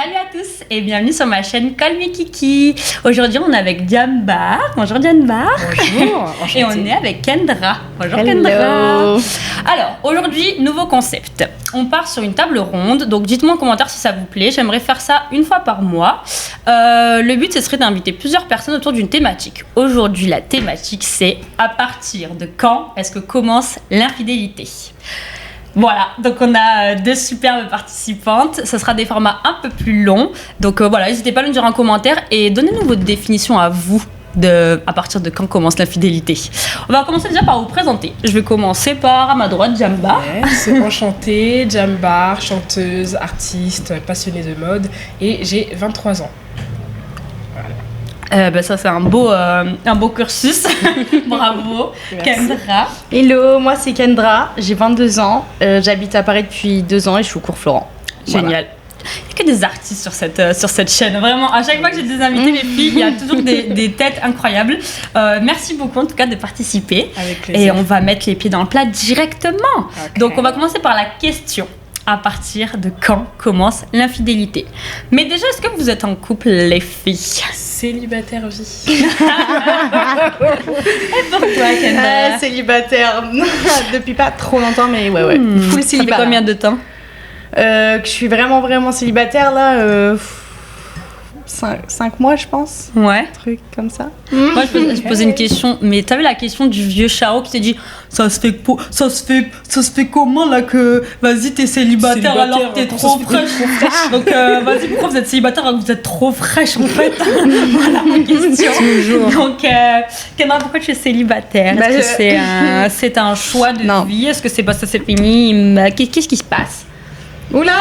Salut à tous et bienvenue sur ma chaîne Call Me Kiki. Aujourd'hui on est avec Jambar. Bonjour Jambar. Bonjour. Et on est avec Kendra. Bonjour Hello. Kendra. Alors aujourd'hui nouveau concept. On part sur une table ronde. Donc dites-moi en commentaire si ça vous plaît. J'aimerais faire ça une fois par mois. Le but ce serait d'inviter plusieurs personnes autour d'une thématique. Aujourd'hui la thématique c'est à partir de quand est-ce que commence l'infidélité. Voilà, donc on a deux superbes participantes. Ça sera des formats un peu plus longs. Donc voilà, n'hésitez pas à nous dire en commentaire et donnez-nous votre définition à vous à partir de quand commence l'infidélité. On va commencer déjà par vous présenter. Je vais commencer par à ma droite, Jambar. C'est enchantée, Jambar, chanteuse, artiste, passionnée de mode et j'ai 23 ans. Ça c'est un beau cursus. Bravo. Merci. Kendra. Hello, moi c'est Kendra, j'ai 22 ans, j'habite à Paris depuis 2 ans et je suis au cours Florent. Génial. Il n'y a que des artistes sur cette chaîne. Vraiment, à chaque fois que j'ai des invités, les filles, il y a toujours des têtes incroyables. Merci beaucoup en tout cas de participer. Avec plaisir. Et on va mettre les pieds dans le plat directement. Ok. Donc on va commencer par la question. À partir de quand commence l'infidélité? Mais déjà, est-ce que vous êtes en couple, les filles? Célibataire vie. Et pour toi, Kendra? Célibataire, depuis pas trop longtemps mais ouais. Full Ça fait célibat. combien de temps? Que je suis vraiment célibataire là, 5 mois je pense, Ouais. un truc comme ça. Moi, je posais une question, mais t'as vu la question du vieux Chao qui s'est dit ça se fait comment là que vas-y t'es célibataire alors que t'es trop fraîche. Donc vas-y, pourquoi vous êtes célibataire alors que vous êtes trop fraîche en fait? Voilà ma question. Toujours. Donc Kendra, pourquoi tu es célibataire? Bah, Est-ce que c'est un choix de Non. vie? Est-ce que c'est parce que c'est fini? Qu'est-ce qui se passe? Oula.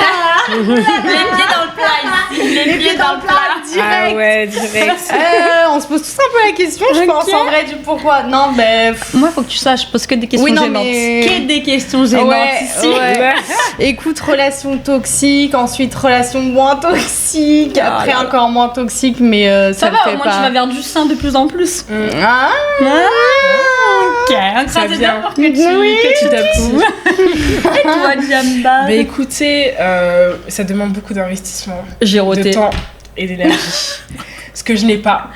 Les pieds dans le plat ici. Les pieds dans le plat. direct. Ouais, direct. On se pose tous un peu la question, je pense Ok. en vrai du pourquoi. Non mais Moi, faut que tu saches, je pose que des questions Oui, non, gênantes. mais- Que des questions gênantes ici. ouais. Écoute, relation toxique, ensuite relation moins toxique, Ah après là là. encore moins toxique, mais ça Ça le va, fait au moins pas. tu vas vers du sein de plus en plus. Ah, Ok, on Ça croise les vient. doigts pour que tu Petit à petit. Et toi, Jambar? Mais écoutez, ça demande beaucoup d'investissement, J'ai de roté. temps et d'énergie. Ce que je n'ai pas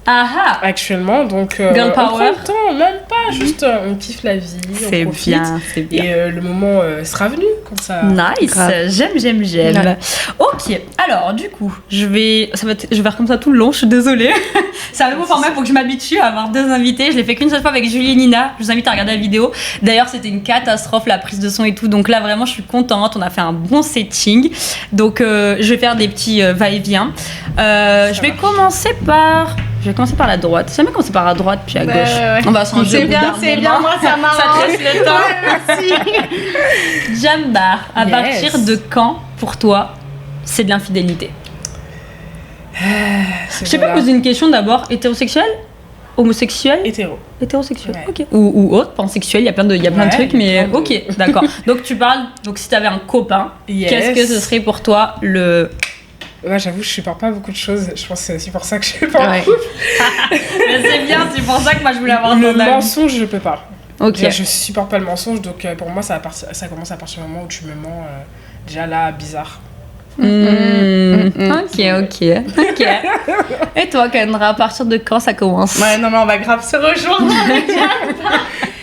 Ah ah. actuellement, donc Girl on power. prend le temps, même pas, juste on kiffe la vie, C'est on profite. bien, c'est bien. Et le moment sera venu quand ça. Nice, Grave. j'aime. Ouais. Ok, alors du coup, je vais faire comme ça tout le long, je suis désolée. C'est un nouveau format, faut que je m'habitue à avoir deux invités. Je l'ai fait qu'une seule fois avec Julie et Nina, je vous invite à regarder la vidéo. D'ailleurs, c'était une catastrophe, la prise de son et tout, donc là vraiment je suis contente, on a fait un bon setting. Donc je vais faire des petits va-et-vient. Je vais commencer par la droite. J'aime bien commencer par la droite puis à gauche. ouais. On va changer c'est au bout bien, d'un c'est moment. bien, moi ça m'arrange. Ça te laisse le temps. Ouais, merci. Jambar, à Yes. partir de quand, pour toi, c'est de l'infidélité? Je sais pas poser une question d'abord. Hétérosexuel? Homosexuel? Hétéro. Hétérosexuel, Ouais. ok. Ou autre, pansexuel, il y a plein de Ouais, trucs, mais plein de- ok, d'accord. Donc tu parles, donc si t'avais un copain, Yes. qu'est-ce que ce serait pour toi le... Ouais, j'avoue, je supporte pas beaucoup de choses. Je pense que c'est aussi pour ça que je suis pas en Ouais. couple. Mais c'est bien, c'est pour ça que moi je voulais avoir Le ton avis. mensonge, je peux pas. Ok. Déjà, je supporte pas le mensonge, donc pour moi, ça commence à partir du moment où tu me mens. Déjà là, bizarre. Ok. Et toi, Kendra, à partir de quand ça commence? Ouais, non mais on va grave se rejoindre.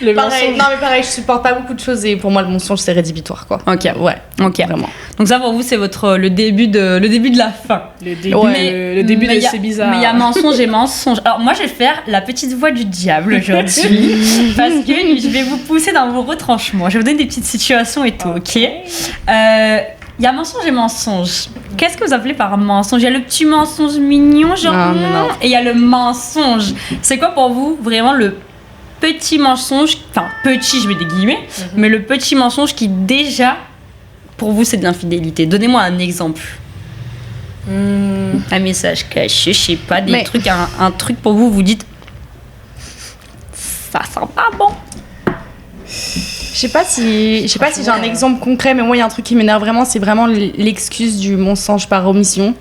Le Pareil, mensonge. non mais pareil, je supporte pas beaucoup de choses et pour moi le mensonge c'est rédhibitoire quoi. Ok, Ouais, ok. vraiment. Donc ça pour vous c'est le début de la fin. Le début, Ouais. le début Mais de y a- c'est bizarre. Mais il y a mensonge et mensonge. Alors moi je vais faire la petite voix du diable aujourd'hui parce que je vais vous pousser dans vos retranchements. Je vais vous donner des petites situations et tout, ok? Il y a mensonge et mensonge. Qu'est-ce que vous appelez par mensonge? Il y a le petit mensonge mignon, genre Non, non. et il y a le mensonge. C'est quoi pour vous vraiment le petit mensonge, enfin petit, je mets des guillemets, mais le petit mensonge qui déjà pour vous c'est de l'infidélité? Donnez-moi un exemple. Un message caché, je sais pas, des Mais- trucs, un truc pour vous, vous dites ça sent pas bon. Je sais pas si j'ai un exemple concret, mais moi il y a un truc qui m'énerve vraiment, c'est vraiment l'excuse du mensonge par omission.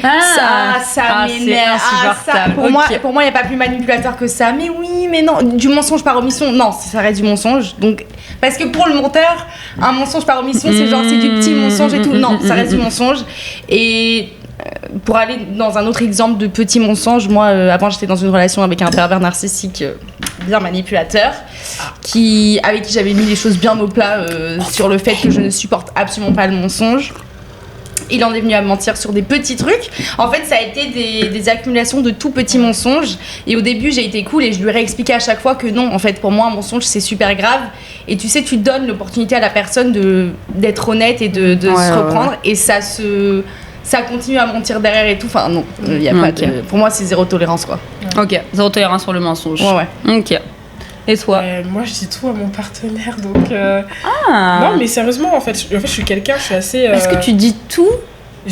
Ça m'énerve. C'est insupportable. Pour moi, il n'y a pas plus manipulateur que ça. Mais oui, mais non. Du mensonge par omission, non, ça reste du mensonge. Donc, parce que pour le monteur, un mensonge par omission, c'est genre, c'est du petit mensonge et tout. Non, ça reste du mensonge. Et pour aller dans un autre exemple de petit mensonge, moi, avant, j'étais dans une relation avec un pervers narcissique bien manipulateur, avec qui j'avais mis les choses bien au plat sur le fait que je ne supporte absolument pas le mensonge. Il en est venu à mentir sur des petits trucs. En fait, ça a été des accumulations de tout petits mensonges. Et au début, j'ai été cool et je lui ai réexpliqué à chaque fois que non, en fait, pour moi, un mensonge, c'est super grave. Et tu sais, tu donnes l'opportunité à la personne d'être honnête et de se reprendre. Et ça continue à mentir derrière et tout. Enfin, non, il y a pas de... Pour moi, c'est zéro tolérance, quoi. Ok, zéro tolérance sur le mensonge. Ouais. Ok. Et toi? Moi, je dis tout à mon partenaire, donc... Non, mais sérieusement, en fait, je suis quelqu'un, je suis assez... Est-ce que tu dis tout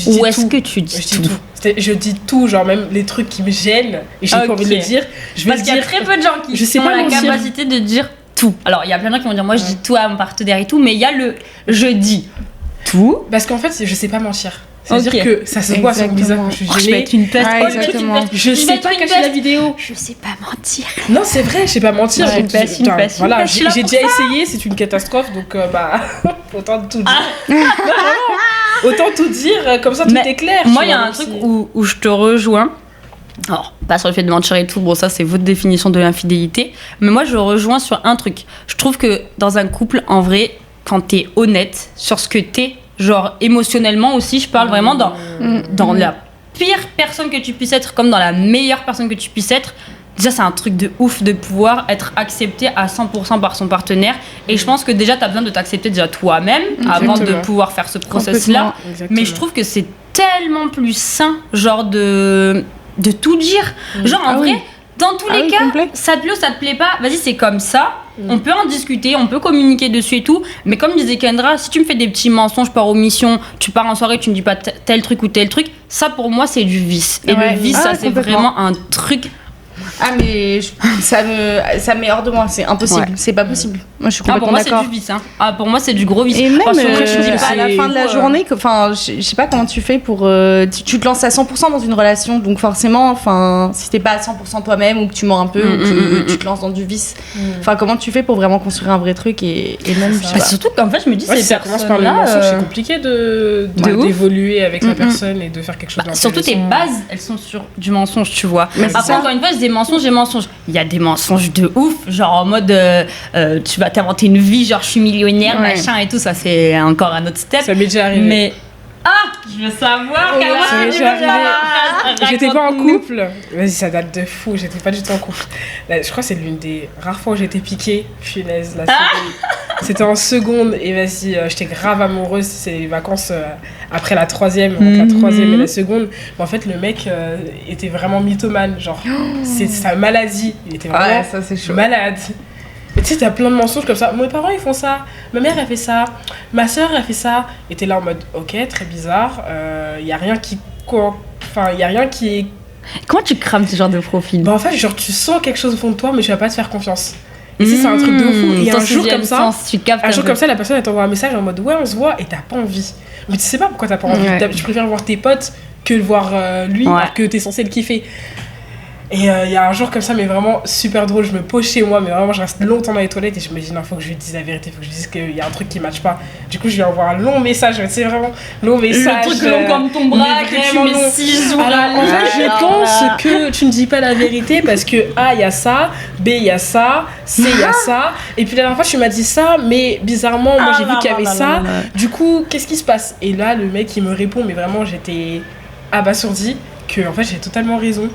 ou est-ce que tu dis tout? Je dis tout, genre même les trucs qui me gênent et j'ai pas envie de le dire. Parce qu'il y a très peu de gens qui ont la capacité de dire tout. Alors, il y a plein de gens qui vont dire, moi, je dis tout à mon partenaire et tout, mais il y a le je dis tout. Parce qu'en fait, je sais pas mentir. C'est-à-dire que ça se voit sur mon visage quand je suis gênée. Je vais être une peste. Je sais pas cacher la vidéo. Je sais pas mentir. Non, c'est vrai, je sais pas mentir. Une peste. Voilà, j'ai déjà essayé, c'est une catastrophe, donc autant tout dire. Autant tout dire, comme ça tout est clair. Moi, il y a un truc où je te rejoins. Alors, pas sur le fait de mentir et tout, bon, ça c'est votre définition de l'infidélité. Mais moi, je rejoins sur un truc. Je trouve que dans un couple, en vrai, quand t'es honnête sur ce que t'es, genre émotionnellement aussi, je parle vraiment dans la pire personne que tu puisses être comme dans la meilleure personne que tu puisses être. Déjà, c'est un truc de ouf de pouvoir être accepté à 100% par son partenaire. Et je pense que déjà, t'as besoin de t'accepter déjà toi-même avant de pouvoir faire ce process-là. Mais je trouve que c'est tellement plus sain, genre de tout dire. Genre, en vrai, dans tous les cas, ça te plaît ou ça te plaît pas, vas-y, c'est comme ça. On peut en discuter, on peut communiquer dessus et tout. Mais comme disait Kendra, si tu me fais des petits mensonges par omission, tu pars en soirée, tu me dis pas tel truc ou tel truc, ça pour moi, c'est du vice. Et le vice, ça, c'est vraiment un truc... Ah mais ça me met hors de moi, c'est impossible, c'est pas possible. Moi je suis complètement d'accord. Pour moi c'est du vice, hein. Pour moi c'est du gros vice. Et même à la fin de la journée, enfin je sais pas comment tu fais pour tu te lances à 100% dans une relation, donc forcément, enfin si t'es pas à 100% toi-même ou que tu mens un peu ou que tu te lances dans du vice, enfin comment tu fais pour vraiment construire un vrai truc et même surtout qu'en fait je me dis si ça commence par le mensonge, c'est compliqué d'évoluer avec la personne et de faire quelque chose d'intéressant. Surtout tes bases, elles sont sur du mensonge, tu vois. Après encore une fois, des mensonges et mensonges. Il y a des mensonges de ouf, genre en mode tu vas t'inventer une vie, genre je suis millionnaire, machin et tout, ça c'est encore un autre step. Ça m'est déjà arrivé. Mais je veux savoir ça m'est déjà arrivé. J'étais pas en couple. Vas-y, ça date de fou, j'étais pas du tout en couple. Là, je crois que c'est l'une des rares fois où j'ai été piquée. Punaise, là c'était en seconde et vas-y, j'étais grave amoureuse, c'est les vacances après la troisième, entre la troisième et la seconde. Mais en fait, le mec était vraiment mythomane, genre c'est sa maladie, il était vraiment malade. Et tu sais, t'as plein de mensonges comme ça. Mes parents ils font ça, ma mère elle fait ça, ma soeur elle fait ça. Et t'es là en mode ok, très bizarre, y a rien qui est... Comment tu crames ce genre de profil? En fait, genre tu sens quelque chose au fond de toi mais tu vas pas te faire confiance. Et si c'est un truc de fou, et un jour comme ça, la personne elle t'envoie un message en mode ouais on se voit et t'as pas envie. Mais tu sais pas pourquoi t'as pas envie. Tu préfères voir tes potes que le voir lui, alors que t'es censé le kiffer. Et il y a un jour comme ça, mais vraiment super drôle, je me pose chez moi, mais vraiment je reste longtemps dans les toilettes et je me dis non, faut que je lui dise la vérité, faut que je lui dise qu'il y a un truc qui matche pas. Du coup je lui envoie un long message, tu sais vraiment, long message. Le truc long comme ton bras, que tu mets 6 jours. Alors en fait je pense que tu ne dis pas la vérité parce que A il y a ça, B il y a ça, C il y a ça, et puis la dernière fois tu m'as dit ça, mais bizarrement moi j'ai vu qu'il y avait ça, du coup qu'est-ce qui se passe? Et là le mec il me répond, mais vraiment j'étais abasourdie que en fait j'ai totalement raison.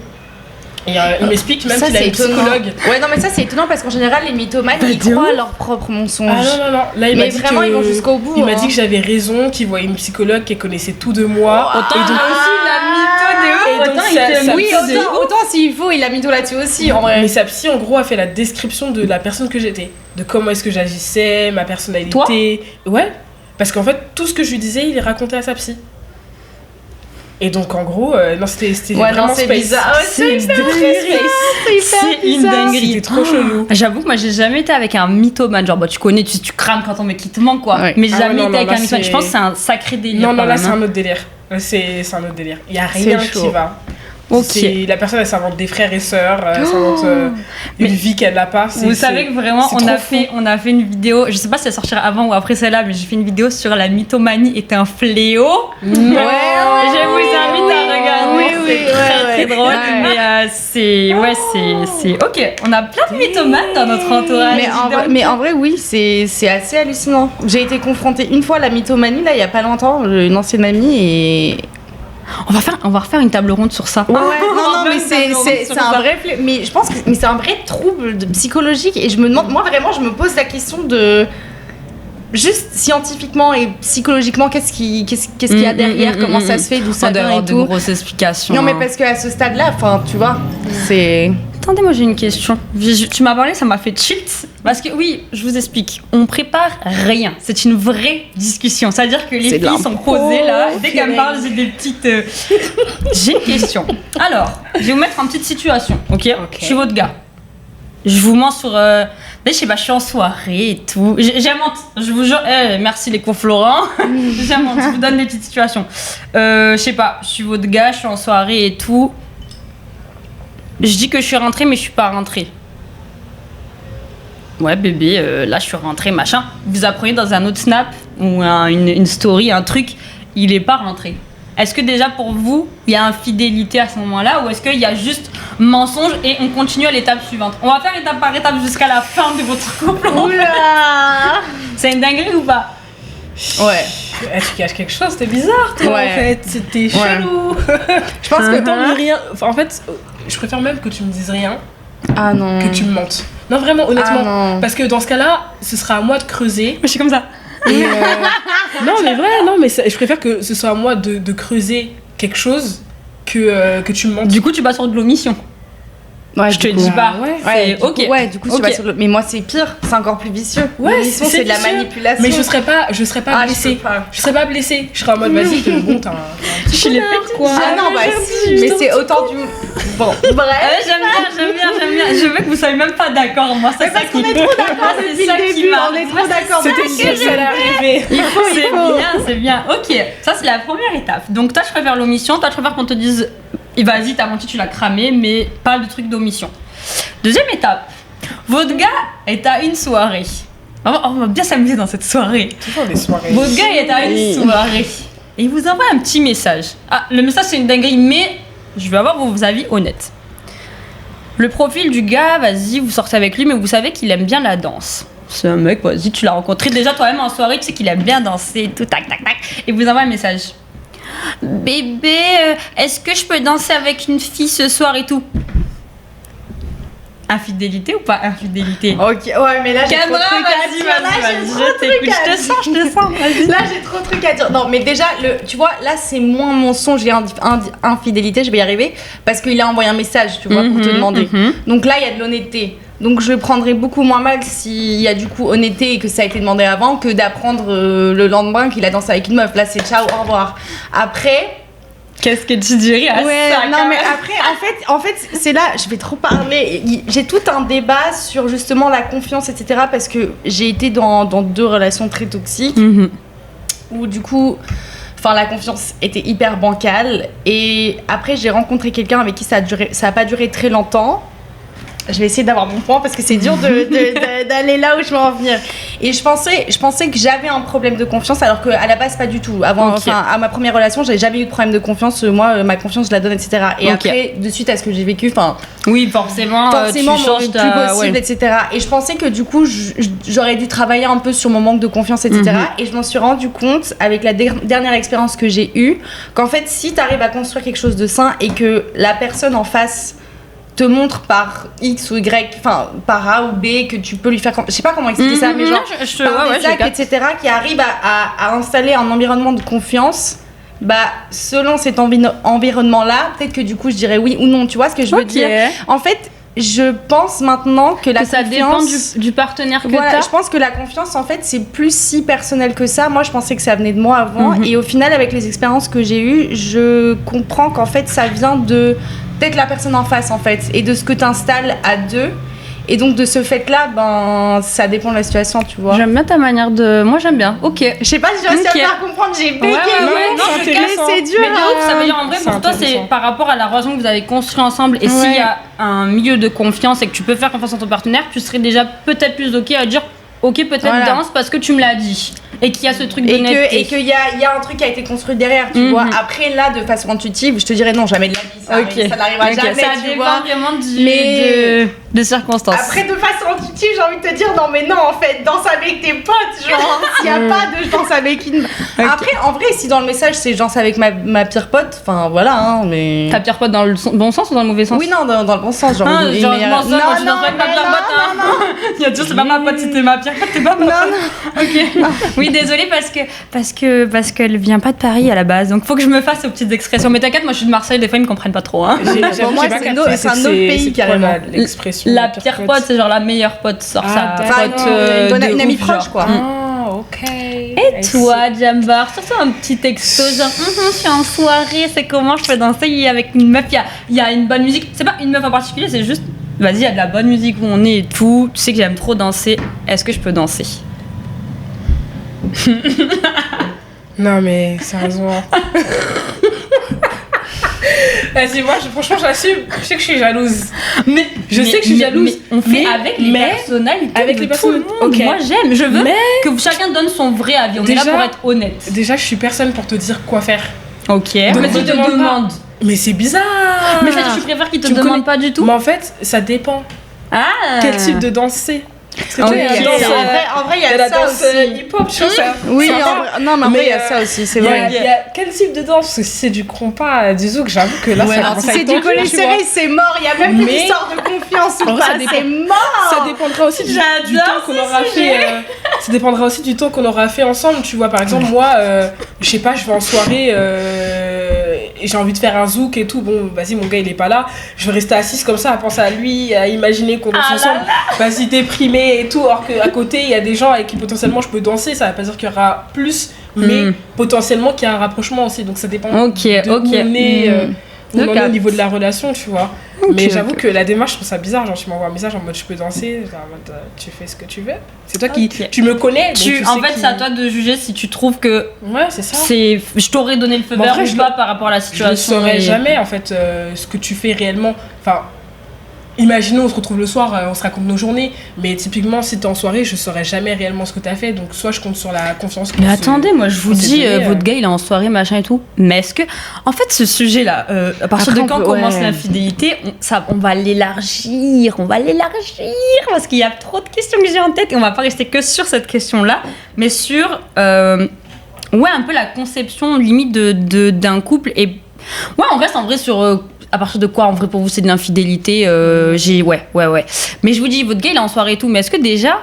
Et il m'explique même qu'il a une psychologue. Ouais, non, mais ça c'est étonnant parce qu'en général, les mythomanes ils croient à leurs propres mensonges. Ah non. Là, il m'a dit vraiment, ils vont jusqu'au bout. Il m'a dit que j'avais raison, qu'il voyait une psychologue qui connaissait tout de moi. Autant il a aussi la mytho de ouf. Autant s'il faut, il a mytho là-dessus aussi en vrai. Mais sa psy, en gros, a fait la description de la personne que j'étais. De comment est-ce que j'agissais, ma personnalité. Toi ouais, parce qu'en fait, tout ce que je lui disais, il racontait à sa psy. Et donc en gros, non c'était vraiment c'est space. Bizarre. C'est une dinguerie. C'était trop chelou. J'avoue que moi j'ai jamais été avec un mythomane, genre tu connais, tu crames quand on met qui te ment quoi. Mais jamais été avec un mythomane. Je pense que c'est un sacré délire. Non là c'est un autre délire. C'est un autre délire. Il n'y a rien qui va. Ok. La personne, elle s'invente des frères et sœurs, elle s'invente une vie qu'elle n'a pas. Vous savez que vraiment, on a fait une vidéo, je sais pas si elle sortira avant ou après celle-là, mais j'ai fait une vidéo sur la mythomanie est un fléau. Ouais, je vous invite à regarder. C'est très drôle, mais c'est ok. On a plein de mythomanes dans notre entourage. Mais en vrai, oui, c'est assez hallucinant. J'ai été confrontée une fois à la mythomanie, là, il y a pas longtemps, une ancienne amie et. On va refaire une table ronde sur ça. Ouais, non, mais c'est un vrai, mais je pense que c'est un vrai trouble psychologique et je me demande, moi vraiment, je me pose la question de juste scientifiquement et psychologiquement qu'est-ce qu'il y a derrière, comment ça se fait, d'où ça vient et tout. De grosses explications. Non, mais parce qu'à ce stade-là, enfin, tu vois, c'est. Attendez, moi j'ai une question. Tu m'as parlé, ça m'a fait tilt. Parce que oui, je vous explique. On prépare rien. C'est une vraie discussion. C'est-à-dire que les filles sont posées là. Dès qu'elles me parlent, j'ai des petites. J'ai une question. Alors, je vais vous mettre en petite situation. Ok. Je suis votre gars. Je vous mens sur. Je sais pas, je suis en soirée et tout. J'invente. Je vous jure. Merci les cours Florent. J'invente. Je vous donne des petites situations. Je sais pas. Je suis votre gars. Je suis en soirée et tout. Je dis que je suis rentrée, mais je suis pas rentrée. Ouais, bébé, là, je suis rentrée, machin. Vous apprenez dans un autre snap ou une story, un truc, il est pas rentré. Est-ce que déjà, pour vous, il y a infidélité à ce moment-là ou est-ce qu'il y a juste mensonge et on continue à l'étape suivante? On va faire étape par étape jusqu'à la fin de votre couple. Oula! C'est une dinguerie ou pas? Ouais. Tu caches quelque chose, t'es bizarre, toi, en fait. C'était chelou. Je pense que tant que rien. Enfin, en fait, je préfère même que tu me dises rien. Ah non. Que tu me mentes. Non, vraiment, honnêtement. Ah non. Parce que dans ce cas-là, ce sera à moi de creuser. Je suis comme ça. Et non, mais vrai, non, mais je préfère que ce soit à moi de creuser quelque chose que tu me mentes. Du coup, tu vas sur de l'omission. Ouais, je te dis pas. Ouais, ok. Ouais, du coup, tu vas sur le. Mais moi, c'est pire, c'est encore plus vicieux. Ouais, l'omission, c'est de la manipulation. Mais je serais pas blessée. Je serais pas blessée. Je serais en mode, vas-y, bon, t'as un Je suis les fêtes, quoi. Ah non, bah si, mais c'est autant du. Bon, bref. J'aime bien. Je veux que vous soyez même pas d'accord, moi. C'est ça qui est trop d'accord depuis le début. On est trop d'accord. C'était sûr que ça allait arriver. C'est bien. Ok, ça, c'est la première étape. Donc, toi, je préfère l'omission. Toi, je préfère qu'on te dise. Et vas-y, t'as menti, tu l'as cramé, mais pas de truc d'omission. Deuxième étape, votre gars est à une soirée. On va bien s'amuser dans cette soirée. Toujours des soirées. Votre gars est à une soirée. Et il vous envoie un petit message. Ah, le message, c'est une dinguerie, mais je vais avoir vos avis honnêtes. Le profil du gars, vas-y, vous sortez avec lui, mais vous savez qu'il aime bien la danse. C'est un mec, vas-y, tu l'as rencontré déjà toi-même en soirée, tu sais qu'il aime bien danser, tout, tac, tac, tac. Et vous envoie un message. Bébé, est-ce que je peux danser avec une fille ce soir et tout? Infidélité ou pas infidélité? Ok, ouais, mais là j'ai trop de trucs à dire. Je te sens. Là j'ai trop de trucs à dire. Non, mais déjà, tu vois, là c'est moins mensonge et infidélité, je vais y arriver, parce qu'il a envoyé un message, tu vois, pour te demander. Donc là, il y a de l'honnêteté. Donc je prendrais beaucoup moins mal s'il y a du coup honnêteté et que ça a été demandé avant que d'apprendre le lendemain qu'il a dansé avec une meuf. Là c'est ciao, au revoir. Après... Qu'est-ce que tu dirais à ça? Non mais après, en fait c'est là, je vais trop parler. J'ai tout un débat sur justement la confiance, etc. Parce que j'ai été dans 2 relations très toxiques où du coup... Enfin, la confiance était hyper bancale. Et après, j'ai rencontré quelqu'un avec qui ça a pas duré très longtemps. Je vais essayer d'avoir mon point parce que c'est dur d'aller là où je veux en venir. Et je pensais que j'avais un problème de confiance alors qu'à la base pas du tout. Avant, à ma première relation, j'avais jamais eu de problème de confiance. Moi, ma confiance, je la donne, etc. Et après, de suite à ce que j'ai vécu, oui, forcément, tu changes le plus possible, etc. Et je pensais que du coup, j'aurais dû travailler un peu sur mon manque de confiance, etc. Et je m'en suis rendu compte avec la dernière expérience que j'ai eue qu'en fait, si tu arrives à construire quelque chose de sain et que la personne en face te montre par X ou Y, enfin par A ou B, que tu peux lui faire... Je sais pas comment expliquer ça, mais genre par des actes, etc., qui arrivent à installer un environnement de confiance, selon cet environnement-là, peut-être que du coup je dirais oui ou non, tu vois ce que je veux dire? En fait, je pense maintenant que la confiance... ça dépend du partenaire que t'as. Je pense que la confiance, en fait, c'est plus si personnel que ça. Moi, je pensais que ça venait de moi avant. Et au final, avec les expériences que j'ai eues, je comprends qu'en fait, ça vient de peut-être la personne en face, en fait, et de ce que tu installes à 2. Et donc de ce fait-là, ben ça dépend de la situation, tu vois. J'aime bien ta manière de. Moi j'aime bien. Ok. Je sais pas si j'ai réussi à faire comprendre, j'ai béqué. Non, c'est intéressant. C'est dur. Mais de ouf, ça veut dire en vrai C'est pour toi c'est intéressant. par rapport à la relation que vous avez construit ensemble et s'il y a un milieu de confiance et que tu peux faire confiance à ton partenaire, tu serais déjà peut-être plus ok à dire ok peut-être danse parce que tu me l'as dit et qu'il y a ce truc d'honnêteté. Et qu'il y a un truc qui a été construit derrière, tu vois. Après là, de façon intuitive, je te dirais non, jamais de la vie, ça n'arrivera jamais, ça tu dépend vois. vraiment Mais de circonstances. après, de façon intuitive, j'ai envie de te dire non, mais non, en fait, danse avec tes potes, genre, s'il n'y a pas de je danse avec une. Après, en vrai, si dans le message c'est je danse avec ma pire pote, enfin voilà, hein, mais. Ta pire pote dans le bon sens ou dans le mauvais sens? Oui, non, dans le bon sens, genre. Genre, une genre meilleure- non, moi je danse avec ma pire pote, hein. Il y a toujours, c'est pas ma pote, si t'es ma pire pote, t'es pas ma pote. Non, Ok. Oui, désolée parce qu'elle vient pas de Paris à la base, donc faut que je me fasse aux petites expressions. Mais t'inquiète, moi je suis de Marseille, des fois ils me comprennent pas trop. Hein. Pour moi, c'est un autre pays, carrément. L'expression. La pire pote, c'est genre la meilleure pote, sort Ah, sa d'accord. pote une amie ouf, proche, genre. quoi. Ah, ok. Et toi, Jambar, surtout un petit texto genre je suis en soirée, c'est comment je peux danser avec une meuf, il y a une bonne musique. C'est pas une meuf en particulier, c'est juste vas-y, il y a de la bonne musique où on est et tout. Tu sais que j'aime trop danser. Est-ce que je peux danser? Non, mais sérieusement. Vas-y, moi, franchement, j'assume. Je sais que je suis jalouse. Mais Je sais que je suis jalouse. mais on fait Mais- avec les mais- personnalités. avec de les tout le monde. personnalités. Ok. Moi j'aime. Je veux Mais- que chacun donne son vrai avis. On est Déjà- là pour être honnête. Déjà, je suis personne pour te dire quoi faire. Ok. Donc, Mais si me tu te demande pas. demandes. Mais c'est bizarre. Mais ça, tu préfères qu'il te Tu me demande connais- pas du tout? Mais en fait, ça dépend. Ah. Quel type de danse c'est? Parce que tu Ok. sais, il y a la danse, En vrai, il y il y a a la ça danse aussi. hip-hop, je trouve ça. Oui, sympa. en vrai, non, mais en vrai, il y a Mais, ça aussi, c'est Il y a- vrai. il y a quel type de danse? Parce que si c'est du compas, du zouk, j'avoue que là, Ouais, ça alors, commence si à c'est être du tendu, collet tu vois. serré, c'est mort. Il y a même plus Mais- d'histoire de confiance ou En vrai, pas. ça dépend. C'est mort. Ça dépendra aussi du temps qu'on aura fait. Ça dépendra aussi du temps qu'on aura fait ensemble. Tu vois, par exemple, moi, je sais pas, je vais en soirée et j'ai envie de faire un zouk et tout. Bon, vas-y, mon gars, il est pas là. Je vais rester assise comme ça à penser à lui, à imaginer qu'on danse ensemble. Vas-y, déprimé et tout. Alors qu'à côté, il y a des gens avec qui potentiellement je peux danser. Ça va pas dire qu'il y aura plus, mais potentiellement qu'il y a un rapprochement aussi. Donc ça dépend Ok, de ok. où on est. Où on en est Ok. au niveau de la relation, tu vois. Ok, Mais j'avoue ok. que la démarche, je trouve ça bizarre. Genre, tu m'envoies un message en mode je peux danser, genre, en mode tu fais ce que tu veux. C'est toi qui. Ok. Tu me connais. donc tu En sais fait, qui- c'est à toi de juger si tu trouves que Ouais, c'est ça. je t'aurais donné le feu Bon, vert après, ou je pas par rapport à la Je ne situation. saurais et- jamais, en fait, ce que tu fais réellement. Enfin. Imaginons, on se retrouve le soir, on se raconte nos journées, mais typiquement, si t'es en soirée, je saurais jamais réellement ce que t'as fait, donc soit je compte sur la confiance. Mais attendez, moi je vous on s'est dis, donné, votre gars il est en soirée, machin et tout. Mais est-ce que. En fait, ce sujet-là, à partir Après, de quand on peut- commence ouais. l'infidélité, on va l'élargir, parce qu'il y a trop de questions que j'ai en tête et on va pas rester que sur cette question-là, mais sur. Ouais, un peu la conception limite d'un couple et. Ouais, on reste en vrai sur. À partir de quoi, en vrai, pour vous, c'est de l'infidélité Ouais. Mais je vous dis, votre gars, il est en soirée et tout, mais est-ce que déjà,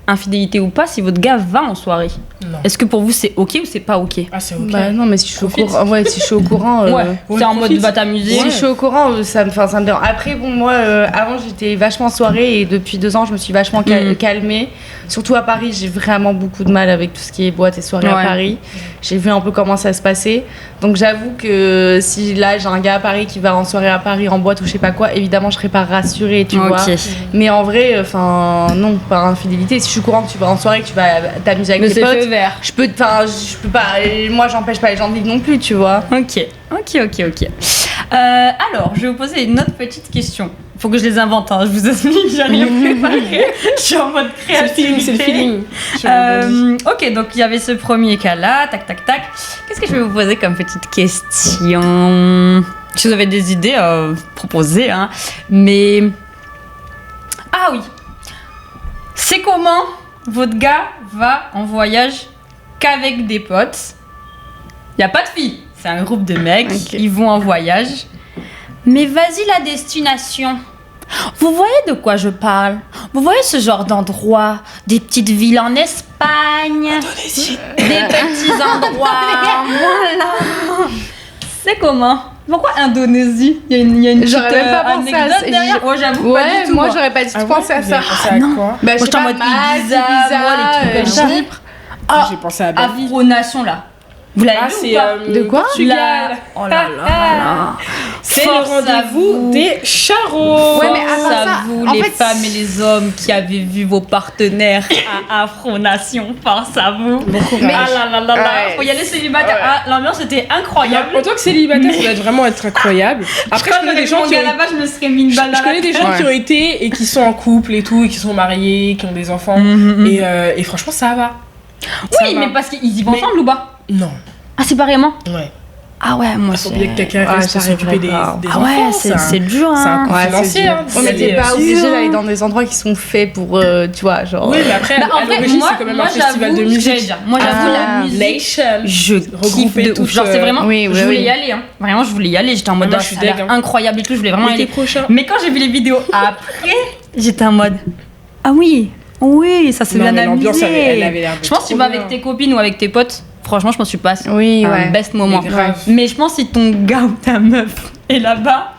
infidélité ou pas, si votre gars va en soirée, Non. est-ce que pour vous, c'est ok ou c'est pas ok? Ah, c'est ok. Bah non, mais si je suis au Profite. courant, ouais, si je suis au courant, Ouais, ouais, c'est en mode profite. va t'amuser. si je suis au courant, ça me dérange. Après, bon, moi, avant, j'étais vachement en soirée et depuis 2 ans, je me suis vachement calmée. Surtout à Paris, j'ai vraiment beaucoup de mal avec tout ce qui est boîte et soirée Ouais. à Paris. J'ai vu un peu comment ça se passait. Donc, j'avoue que si là, j'ai un gars à Paris qui va en soirée à Paris, en boîte ou je sais pas quoi, évidemment, je serais pas rassurée, tu vois. Ok. Mais en vrai, enfin, non, par infidélité. Si je suis au courant que tu vas en soirée, que tu vas t'amuser avec Mais tes c'est potes, feu vert. je peux pas. Moi, j'empêche pas les gens de vivre non plus, tu vois. Ok. Alors, je vais vous poser une autre petite question. Faut que je les invente, hein. Je vous explique, j'ai rien préparé. Je suis en mode C'est le créativité. feeling, c'est le feeling. Je Ok, donc il y avait ce premier cas-là, tac. Qu'est-ce que je vais vous poser comme petite question? Si vous avez des idées, proposez, hein. Mais... Ah oui. C'est comment votre gars va en voyage qu'avec des potes? Il n'y a pas de filles, c'est un groupe de mecs, Ok. ils vont en voyage. Mais vas-y la destination. Vous voyez de quoi je parle? Vous voyez ce genre d'endroit? Des petites villes en Espagne, des petits endroits, voilà. C'est comment? Pourquoi Indonésie? Il y a une petite J'aurais même pas pensé à anecdote ça. derrière. Ouais, j'avoue pas Ouais, du tout. moi, j'aurais pas du tout Ah ouais, pensé à vous ça. avez pensé à non. quoi? Bah, je Moi, sais j'étais en pas, mode Malte, Ibiza, moi, les trucs comme ça. Chypre. Ah, J'ai pensé à Bali. Afro-nation là. Vous l'avez Ah, vu c'est ou pas De quoi Portugal. Oh là là. C'est le Force à rendez-vous vous. des charros. Ouais, mais à Force part à ça, vous, en les fait, femmes et les hommes qui avez vu vos partenaires à Afro Nation. Force à vous. Bon courage. Ah là là là là. Ouais. Faut y aller célibataire. Ouais. Ah, l'ambiance était incroyable. En tant que célibataire, ça doit vraiment être incroyable. Après, je connais des gens qui ont... là-bas, je me serais mis une balle dans Je la connais des gens Ouais. qui ont été et qui sont en couple et tout, et qui sont mariés, qui ont des enfants. Et franchement, ça va. Ça Oui, va. mais parce qu'ils y vont Mais- ensemble ou pas? Non. Ah, séparément? Ouais. Ah ouais, moi Faut oublier que quelqu'un Ah, reste j'arriverai s'occuper des pas. enfants. Ah ouais, c'est c'est dur, un hein. coût Ouais, financier. c'est Hein. dur. Ouais, mais t'es pas sûr. obligé d'aller dans des endroits qui sont faits pour, tu vois, genre. Oui, mais après, Bah, en à vrai, l'origine, moi, c'est quand même moi, un festival j'avoue, de j'allais musique. dire, moi, j'avoue, Ah, la musique, Nation. je kiffe Regrouper de ouf. toutes, Genre, c'est vraiment, oui, je oui, voulais oui. y aller, hein. Vraiment, je voulais y aller. J'étais en mode, moi, ah, je suis ça a l'air deg, hein. incroyable et tout. Je voulais vraiment y L'été aller. prochain. Mais quand j'ai vu les vidéos après, j'étais en mode, ah oui, ça c'est Non, bien mais l'ambiance, amusé. elle avait l'air de Je pense que tu trop vas bien. avec tes copines ou avec tes potes. Franchement, je pense que tu passes Oui, un ouais. best moment. Mais grave. Mais je pense que si ton gars ou ta meuf est là-bas,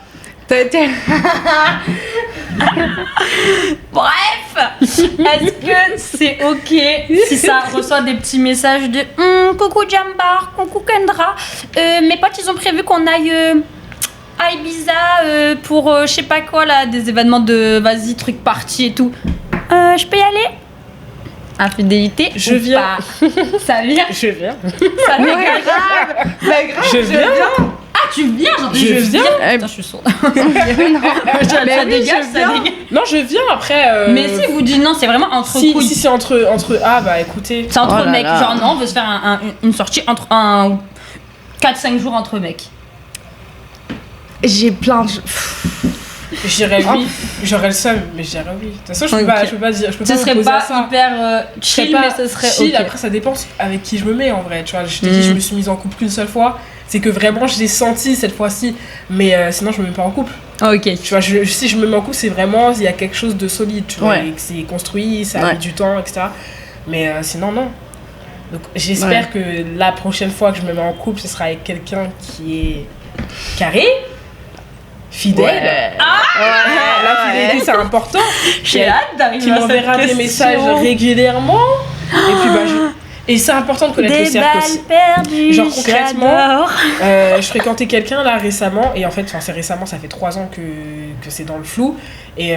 bref, est-ce que c'est ok si ça reçoit des petits messages de coucou Jambar, coucou Kendra, mes potes ils ont prévu qu'on aille à Ibiza pour je sais pas quoi là, des événements de vas-y truc party et tout. Je peux y aller? Infidélité, Je ou viens. pas? Ça vient, Je viens. ça vient. Ouais, grave. Bah, grave, Je viens. Ah tu viens, j'entends, Je viens. Putain, je suis sourde. Mais ça oui, dégage, je ça viens. dégage. Non, je viens après. Mais si vous dites non, c'est vraiment entre si, couilles. si c'est entre. Ah, bah écoutez. C'est entre Oh là mecs. là. Genre, non, on veut se faire une sortie entre 4-5 jours entre mecs. J'ai plein de. J'irais oui. J'aurais le seum, mais j'irais oui. De toute façon, je peux Ok. pas, je peux pas dire. Je peux Ce pas serait m'opposer à pas ça. hyper Je serais chill, pas mais ce serait chill. ok. Après, ça dépend avec qui je me mets en vrai. Tu vois, je t'ai dit, je me suis mise en couple qu'une seule fois. C'est que vraiment, je l'ai senti cette fois-ci. Mais sinon, je me mets pas en couple. Ok. Tu vois, si je me mets en couple, c'est vraiment il y a quelque chose de solide. Tu vois, Ouais. et que c'est construit, ça a Ouais. mis du temps, etc. Mais sinon, non. Donc, j'espère que la prochaine fois que je me mets en couple, ce sera avec quelqu'un qui est carré, fidèle. Ouais. La fidélité, c'est important. J'ai hâte d'arriver Qui à cette m'enverra des question. messages régulièrement. Et puis, et c'est important de connaître le Des cercle aussi. balles perdues. Genre, concrètement, j'adore. Je fréquentais quelqu'un là récemment, et en fait, c'est récemment, ça fait 3 ans que c'est dans le flou, et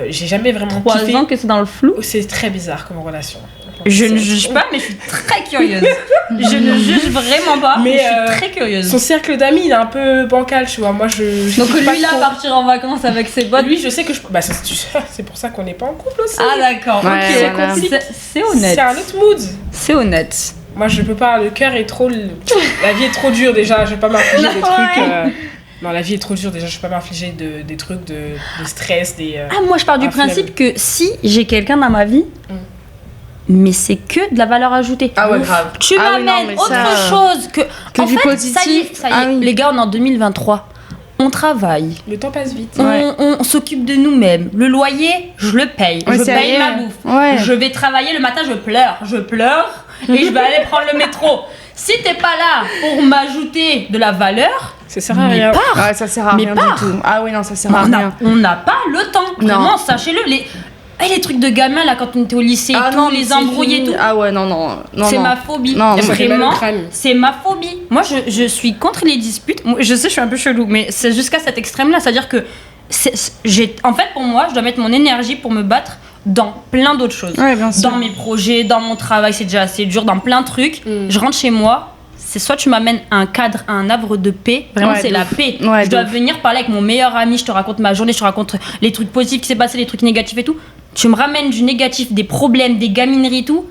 j'ai jamais vraiment 3 kiffé. ans que c'est dans le flou. C'est très bizarre comme relation. Je ne juge pas, mais je suis très curieuse. Je ne juge vraiment pas, mais Mais, je suis très curieuse. Son cercle d'amis, il est un peu bancal, tu vois. Moi, je Donc kiffe pas lui là trop. partir en vacances avec ses potes. Lui, je sais que je. Bah, c'est pour ça qu'on n'est pas en couple aussi. Ah d'accord. Ouais, ok. voilà. C'est honnête. C'est un autre mood. C'est honnête. Moi, je peux pas. Le cœur est trop. La vie est trop dure déjà. Je vais pas m'infliger des trucs. Non, la vie est trop dure déjà. Je vais pas m'infliger des trucs de stress, des. Ah moi je pars du Ah, flemme. principe que si j'ai quelqu'un dans ma vie, mais c'est que de la valeur ajoutée. Ah ouais, Ouf. grave. Tu Ah oui, non, m'amènes mais autre ça, chose que en du fait, positif. Ça y est, Ah oui. les gars, on est en 2023. On travaille. Le temps passe vite. Ouais. On s'occupe de nous-mêmes. Le loyer, je le paye. Ouais, je sérieux. paye ma bouffe. Ouais. Je vais travailler le matin, je pleure et je vais aller prendre le métro. Si t'es pas là pour m'ajouter de la valeur, Ça sert à mais rien. pars. Ouais, ça sert à Mais rien pars. du tout. Ah oui, non, ça sert à On rien. n'a pas le temps. Vraiment, sachez-le. Les trucs de gamin là quand on était au lycée, et Ah tout, non, les c'est embrouillés et fini. tout. Ah ouais, non. C'est non. ma phobie. Non, Ça fait mal au Vraiment, crâne. c'est ma phobie. Moi, je suis contre les disputes. Moi, je sais, je suis un peu chelou, mais c'est jusqu'à cet extrême-là. C'est-à-dire que, en fait, pour moi, je dois mettre mon énergie pour me battre dans plein d'autres choses. Ouais, bien sûr. Dans mes projets, dans mon travail, c'est déjà assez dur, dans plein de trucs. Je rentre chez moi. C'est soit tu m'amènes un cadre, un havre de paix, vraiment Ouais, c'est de la ouf. paix. Ouais, Je de dois ouf. venir parler avec mon meilleur ami, je te raconte ma journée, je te raconte les trucs positifs qui s'est passé, les trucs négatifs et tout. Tu me ramènes du négatif, des problèmes, des gamineries et tout.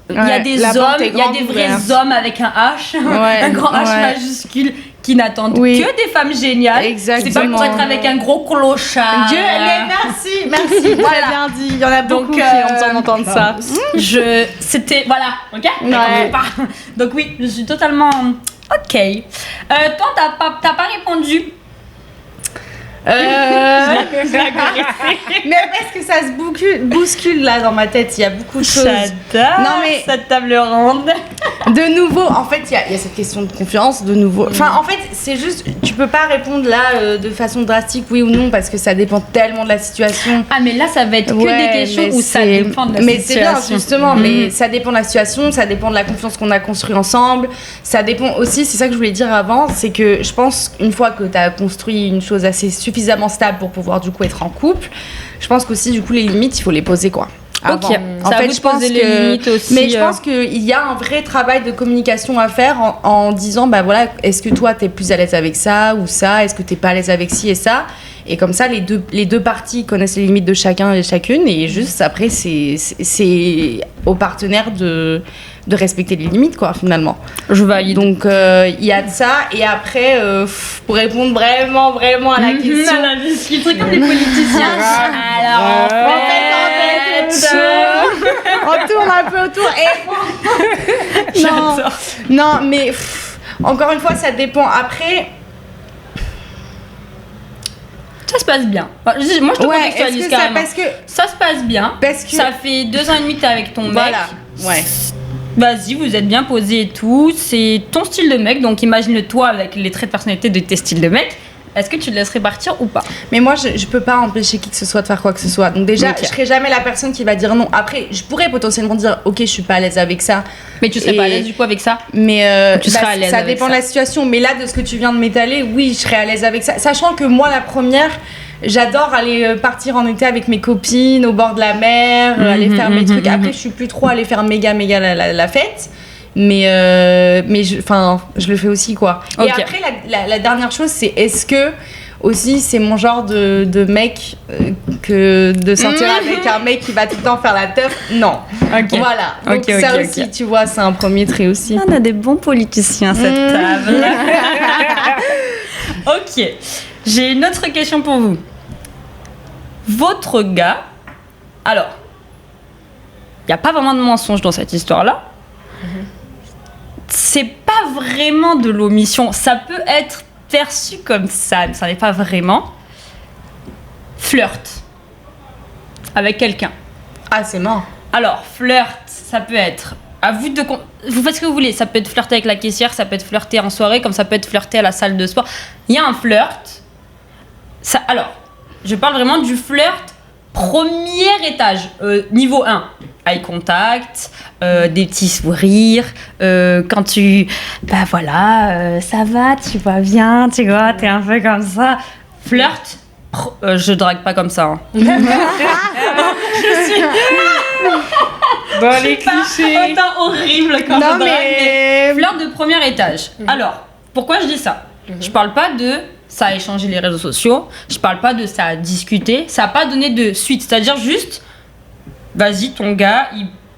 Il y a Ouais, des la porte hommes, est il y a grande des vrais ouverte. hommes avec un H, Ouais, un grand H ouais. majuscule qui n'attendent Oui. que des femmes géniales. Exactement. C'est pas pour être avec un gros clochard. Dieu, merci. Voilà. Bien dit. Il y en a beaucoup Donc, qui ont besoin d'entendre ça. C'était voilà, ok. Ouais. Donc oui, je suis totalement ok. Toi, t'as pas répondu. Mais parce que ça se bouscule là dans ma tête, il y a beaucoup de choses. J'adore Non, mais- cette table ronde. De nouveau, en fait, il y a cette question de confiance, de nouveau. Enfin, en fait, c'est juste, tu peux pas répondre là de façon drastique, oui ou non, parce que ça dépend tellement de la situation. Ah, mais là, ça va être que des questions où ça dépend de la mais situation. Mais c'est bien, justement, mais ça dépend de la situation, ça dépend de la confiance qu'on a construit ensemble, ça dépend aussi, c'est ça que je voulais dire avant, c'est que je pense, une fois que tu as construit une chose assez suffisamment stable pour pouvoir, du coup, être en couple, je pense qu'aussi, du coup, les limites, il faut les poser, quoi. Avant. Ok, en ça fait, vous poser les limites aussi. Mais je pense qu'il y a un vrai travail de communication à faire en disant, bah voilà, est-ce que toi t'es plus à l'aise avec ça ou ça, est-ce que t'es pas à l'aise avec ci et ça, et comme ça les deux parties connaissent les limites de chacun et chacune, et juste après c'est au partenaire de respecter les limites, quoi, finalement. Je valide. Donc il y a de ça, et après pour répondre vraiment à la question, qui truc comme des politiciens. Alors on tourne un peu autour et non mais encore une fois ça dépend. Après ça se passe bien. Moi je te contextualise carrément. Parce que ça se passe bien. Parce que ça fait 2 ans et demi que t'es avec ton mec. Voilà. Ouais. Vas-y, vous êtes bien posés et tout. C'est ton style de mec, donc imagine-toi avec les traits de personnalité de tes styles de mec. Est-ce que tu le laisserais partir ou pas? Mais moi, je peux pas empêcher qui que ce soit de faire quoi que ce soit. Donc déjà, je serai jamais la personne qui va dire non. Après, je pourrais potentiellement dire ok, je suis pas à l'aise avec ça. Mais tu serais pas à l'aise du coup avec ça? Mais tu serais à l'aise ça avec dépend de la situation. Mais là, de ce que tu viens de m'étaler, oui, je serais à l'aise avec ça. Sachant que moi, la première, j'adore aller partir en été avec mes copines au bord de la mer, aller faire mes trucs. Après, je suis plus trop aller faire méga la fête. Mais je le fais aussi, quoi. Okay. Et après, la dernière chose, c'est est-ce que aussi c'est mon genre de mec que de sortir avec un mec qui va tout le temps faire la teuf? Non. Okay. Voilà. Donc ça aussi, tu vois, c'est un premier trait aussi. On a des bons politiciens à cette table. Ok. J'ai une autre question pour vous. Votre gars, alors, il n'y a pas vraiment de mensonge dans cette histoire-là. C'est pas vraiment de l'omission. Ça peut être perçu comme ça, mais ça n'est pas vraiment. Flirt avec quelqu'un. Ah, c'est mort. Alors, flirt, ça peut être... À vous de... Vous faites ce que vous voulez. Ça peut être flirter avec la caissière, ça peut être flirter en soirée, comme ça peut être flirter à la salle de sport. Il y a un flirt. Ça... Alors, je parle vraiment du flirt premier étage, niveau 1. Eye contact, des petits sourires, quand tu... Bah voilà, ça va, tu vas bien, tu vois, t'es un peu comme ça. Flirt, je drague pas comme ça. Hein. Je suis... Dans les clichés. Autant horrible quand je drague, mais flirt de premier étage. Alors, pourquoi je dis ça? Je parle pas de... Ça a échangé les réseaux sociaux, je parle pas de ça a discuté, ça a pas donné de suite, c'est-à-dire juste... Vas-y, ton gars,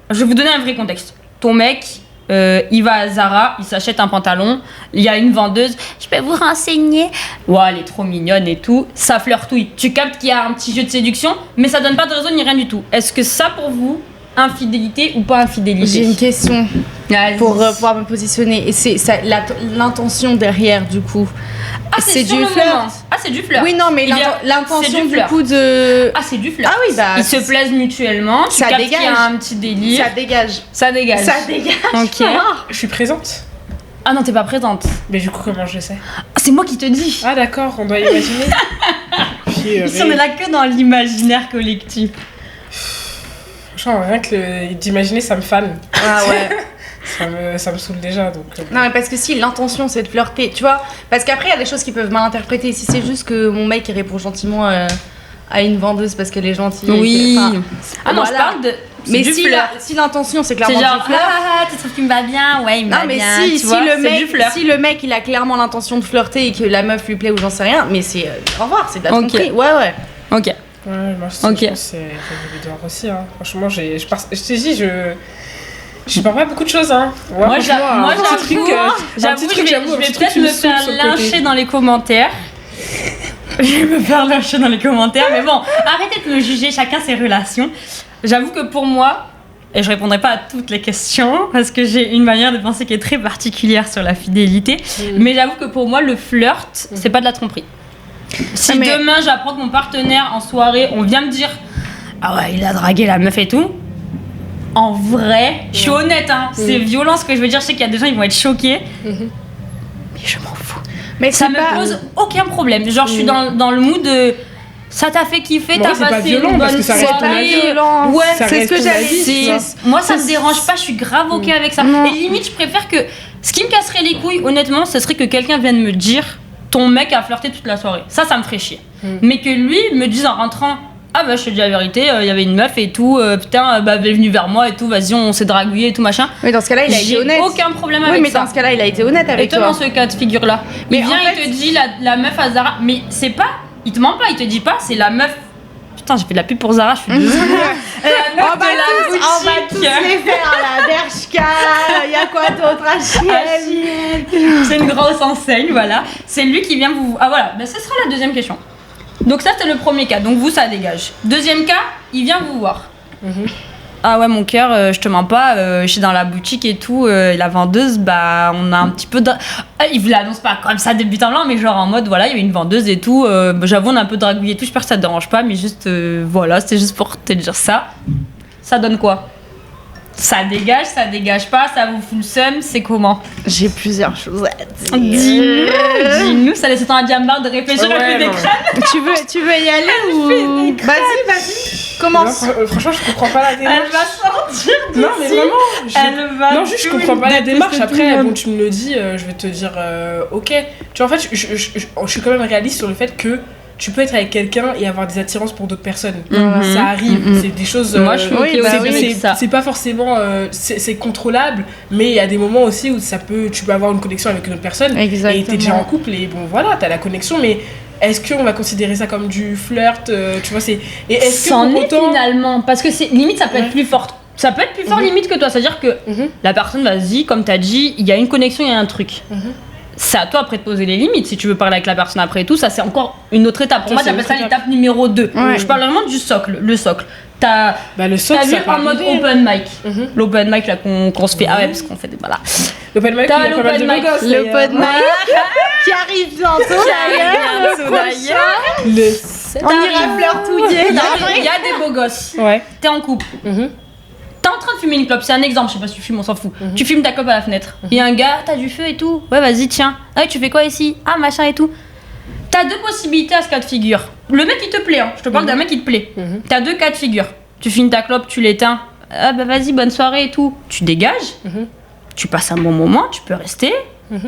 je vais vous donner un vrai contexte. Ton mec, il va à Zara, il s'achète un pantalon, il y a une vendeuse, je peux vous renseigner. Ouais, elle est trop mignonne et tout. Ça flirtouille. Tu captes qu'il y a un petit jeu de séduction, mais ça donne pas de raison ni rien du tout. Est-ce que ça, pour vous, infidélité ou pas infidélité? J'ai une question pour pouvoir me positionner. Et c'est l'intention derrière, du coup. Ah, c'est du flirt. Ah, c'est du flirt. Oui, non, mais l'intention du coup de... Ah, c'est du flirt. Ah oui, bah... Ils se plaisent mutuellement, tu captes qu'il y a un petit délire. Ça dégage. Ça dégage. Ça dégage. Ok. Je suis présente. Ah non, t'es pas présente. Mais du coup, comment je sais? C'est moi qui te dis. Ah d'accord, on doit imaginer. Ici, on est là que dans l'imaginaire collectif. Franchement, rien que d'imaginer, ça me fane. Ah ouais. Ça me saoule déjà, donc... Non, mais parce que si l'intention c'est de flirter, tu vois, parce qu'après il y a des choses qui peuvent mal interpréter. Si c'est juste que mon mec il répond gentiment à une vendeuse parce qu'elle est gentille. Oui. Ah non, je parle de... Mais si l'intention c'est clairement genre, du flirt... tu trouves qu'il me va bien? Ouais, il me va bien. Non, mais tu vois, si le mec il a clairement l'intention de flirter et que la meuf lui plaît ou j'en sais rien, mais c'est... au revoir, c'est de la tromperie. Ouais. Ok. Ouais, moi je pense que c'est rédhibitoire aussi. Hein. Franchement, je t'ai dit, je parle pas beaucoup de choses. Hein. Ouais, moi, j'avoue, je vais peut-être me faire lyncher dans les commentaires. Je vais me faire lyncher dans les commentaires, mais bon, arrêtez de me juger, chacun ses relations. J'avoue que pour moi, et je répondrai pas à toutes les questions, parce que j'ai une manière de penser qui est très particulière sur la fidélité, mais j'avoue que pour moi, le flirt, c'est pas de la tromperie. Si demain j'apprends que mon partenaire en soirée, on vient me dire ah ouais, il a dragué la meuf et tout, En vrai, je suis honnête, hein, c'est violent ce que je veux dire. Je sais qu'il y a des gens, ils vont être choqués. Mais je m'en fous. Mais Ça me pose aucun problème. Genre, je suis dans le mood de. Ça t'a fait kiffer, t'as passé une bonne soirée. Ouais, c'est ce que j'allais dire. Moi, ça me dérange pas, je suis grave ok avec ça. Et limite, je préfère que. Ce qui me casserait les couilles, honnêtement, ce serait que quelqu'un vienne me dire ton mec a flirté toute la soirée. Ça me ferait chier. Mais que lui me dise en rentrant. Ah bah je te dis la vérité, il y avait une meuf et tout, putain, elle est venue vers moi et tout, vas-y on s'est dragué et tout machin. Mais dans ce cas-là, il a été honnête. Aucun problème avec ça. Oui, mais dans ce cas-là, il a été honnête avec toi. Et toi, dans ce cas de figure-là, il vient, il te dit la meuf à Zara, mais c'est pas, il te ment pas, il te dit pas, c'est la meuf. Putain, j'ai fait de la pub pour Zara, je suis désolée. On va tous les faire à la Bershka, il y a quoi d'autre à H&M. C'est une grosse enseigne, voilà. C'est lui qui vient vous. Ah voilà, ben, ce sera la deuxième question. Donc ça c'est le premier cas, donc vous ça dégage. Deuxième cas, il vient vous voir. Ah ouais mon cœur, je te mens pas, je suis dans la boutique et tout, la vendeuse, bah on a un petit peu de... il vous l'annonce pas comme ça début en blanc, mais genre en mode voilà il y a une vendeuse et tout, j'avoue on a un peu dragouillé et tout, j'espère que ça te dérange pas, mais juste voilà c'était juste pour te dire ça. Ça donne quoi? Ça dégage pas, ça vous fout le seum, c'est comment? J'ai plusieurs choses à dire. Dis-nous, ça laisse ton diambar de réfléchir à plus d'écran. Tu veux y aller ou... Vas-y, commence. Non, franchement, je comprends pas la démarche. Elle va sortir d'ici. Non, mais vraiment, non, juste je comprends pas la démarche. Après, bon, tu me le dis, je vais te dire, ok. Tu vois, en fait, je suis quand même réaliste sur le fait que tu peux être avec quelqu'un et avoir des attirances pour d'autres personnes. Ça arrive, c'est des choses. Moi, je suis c'est pas forcément. C'est contrôlable, mais il y a des moments aussi où tu peux avoir une connexion avec une autre personne. Exactement. Et t'es déjà en couple et bon, voilà, t'as la connexion, mais. Est-ce qu'on va considérer ça comme du flirt, tu vois, c'est... Et est-ce que c'en pour est autant... finalement, parce que c'est limite ça peut être plus fort. Ça peut être plus fort limite que toi, c'est-à-dire que la personne vas-y, comme t'as dit, il y a une connexion, il y a un truc. C'est à toi après de poser les limites, si tu veux parler avec la personne après et tout, ça c'est encore une autre étape. Pour moi j'appelle ça l'étape numéro 2. Je parle vraiment du socle, le socle. Le socle, t'as vu en mode open mic. L'open mic là qu'on se fait, ah ouais parce qu'on fait des... Voilà. L'open mic, t'as l'open mic, l'open mic qui arrive bientôt d'ailleurs. On ira flirtouiller. Il y a des beaux gosses. Ouais. T'es en couple. T'es en train de fumer une clope, c'est un exemple, je sais pas si tu fumes, on s'en fout. Tu fumes ta clope à la fenêtre. Il y a un gars, t'as du feu et tout. Ouais, vas-y, tiens. Ah, tu fais quoi ici? Ah, machin et tout. T'as deux possibilités à ce cas de figure. Le mec il te plaît, hein. Je te parle d'un mec qui te plaît. T'as deux cas de figure. Tu fumes ta clope, tu l'éteins. Ah, bah vas-y, bonne soirée et tout. Tu dégages. Tu passes un bon moment, tu peux rester,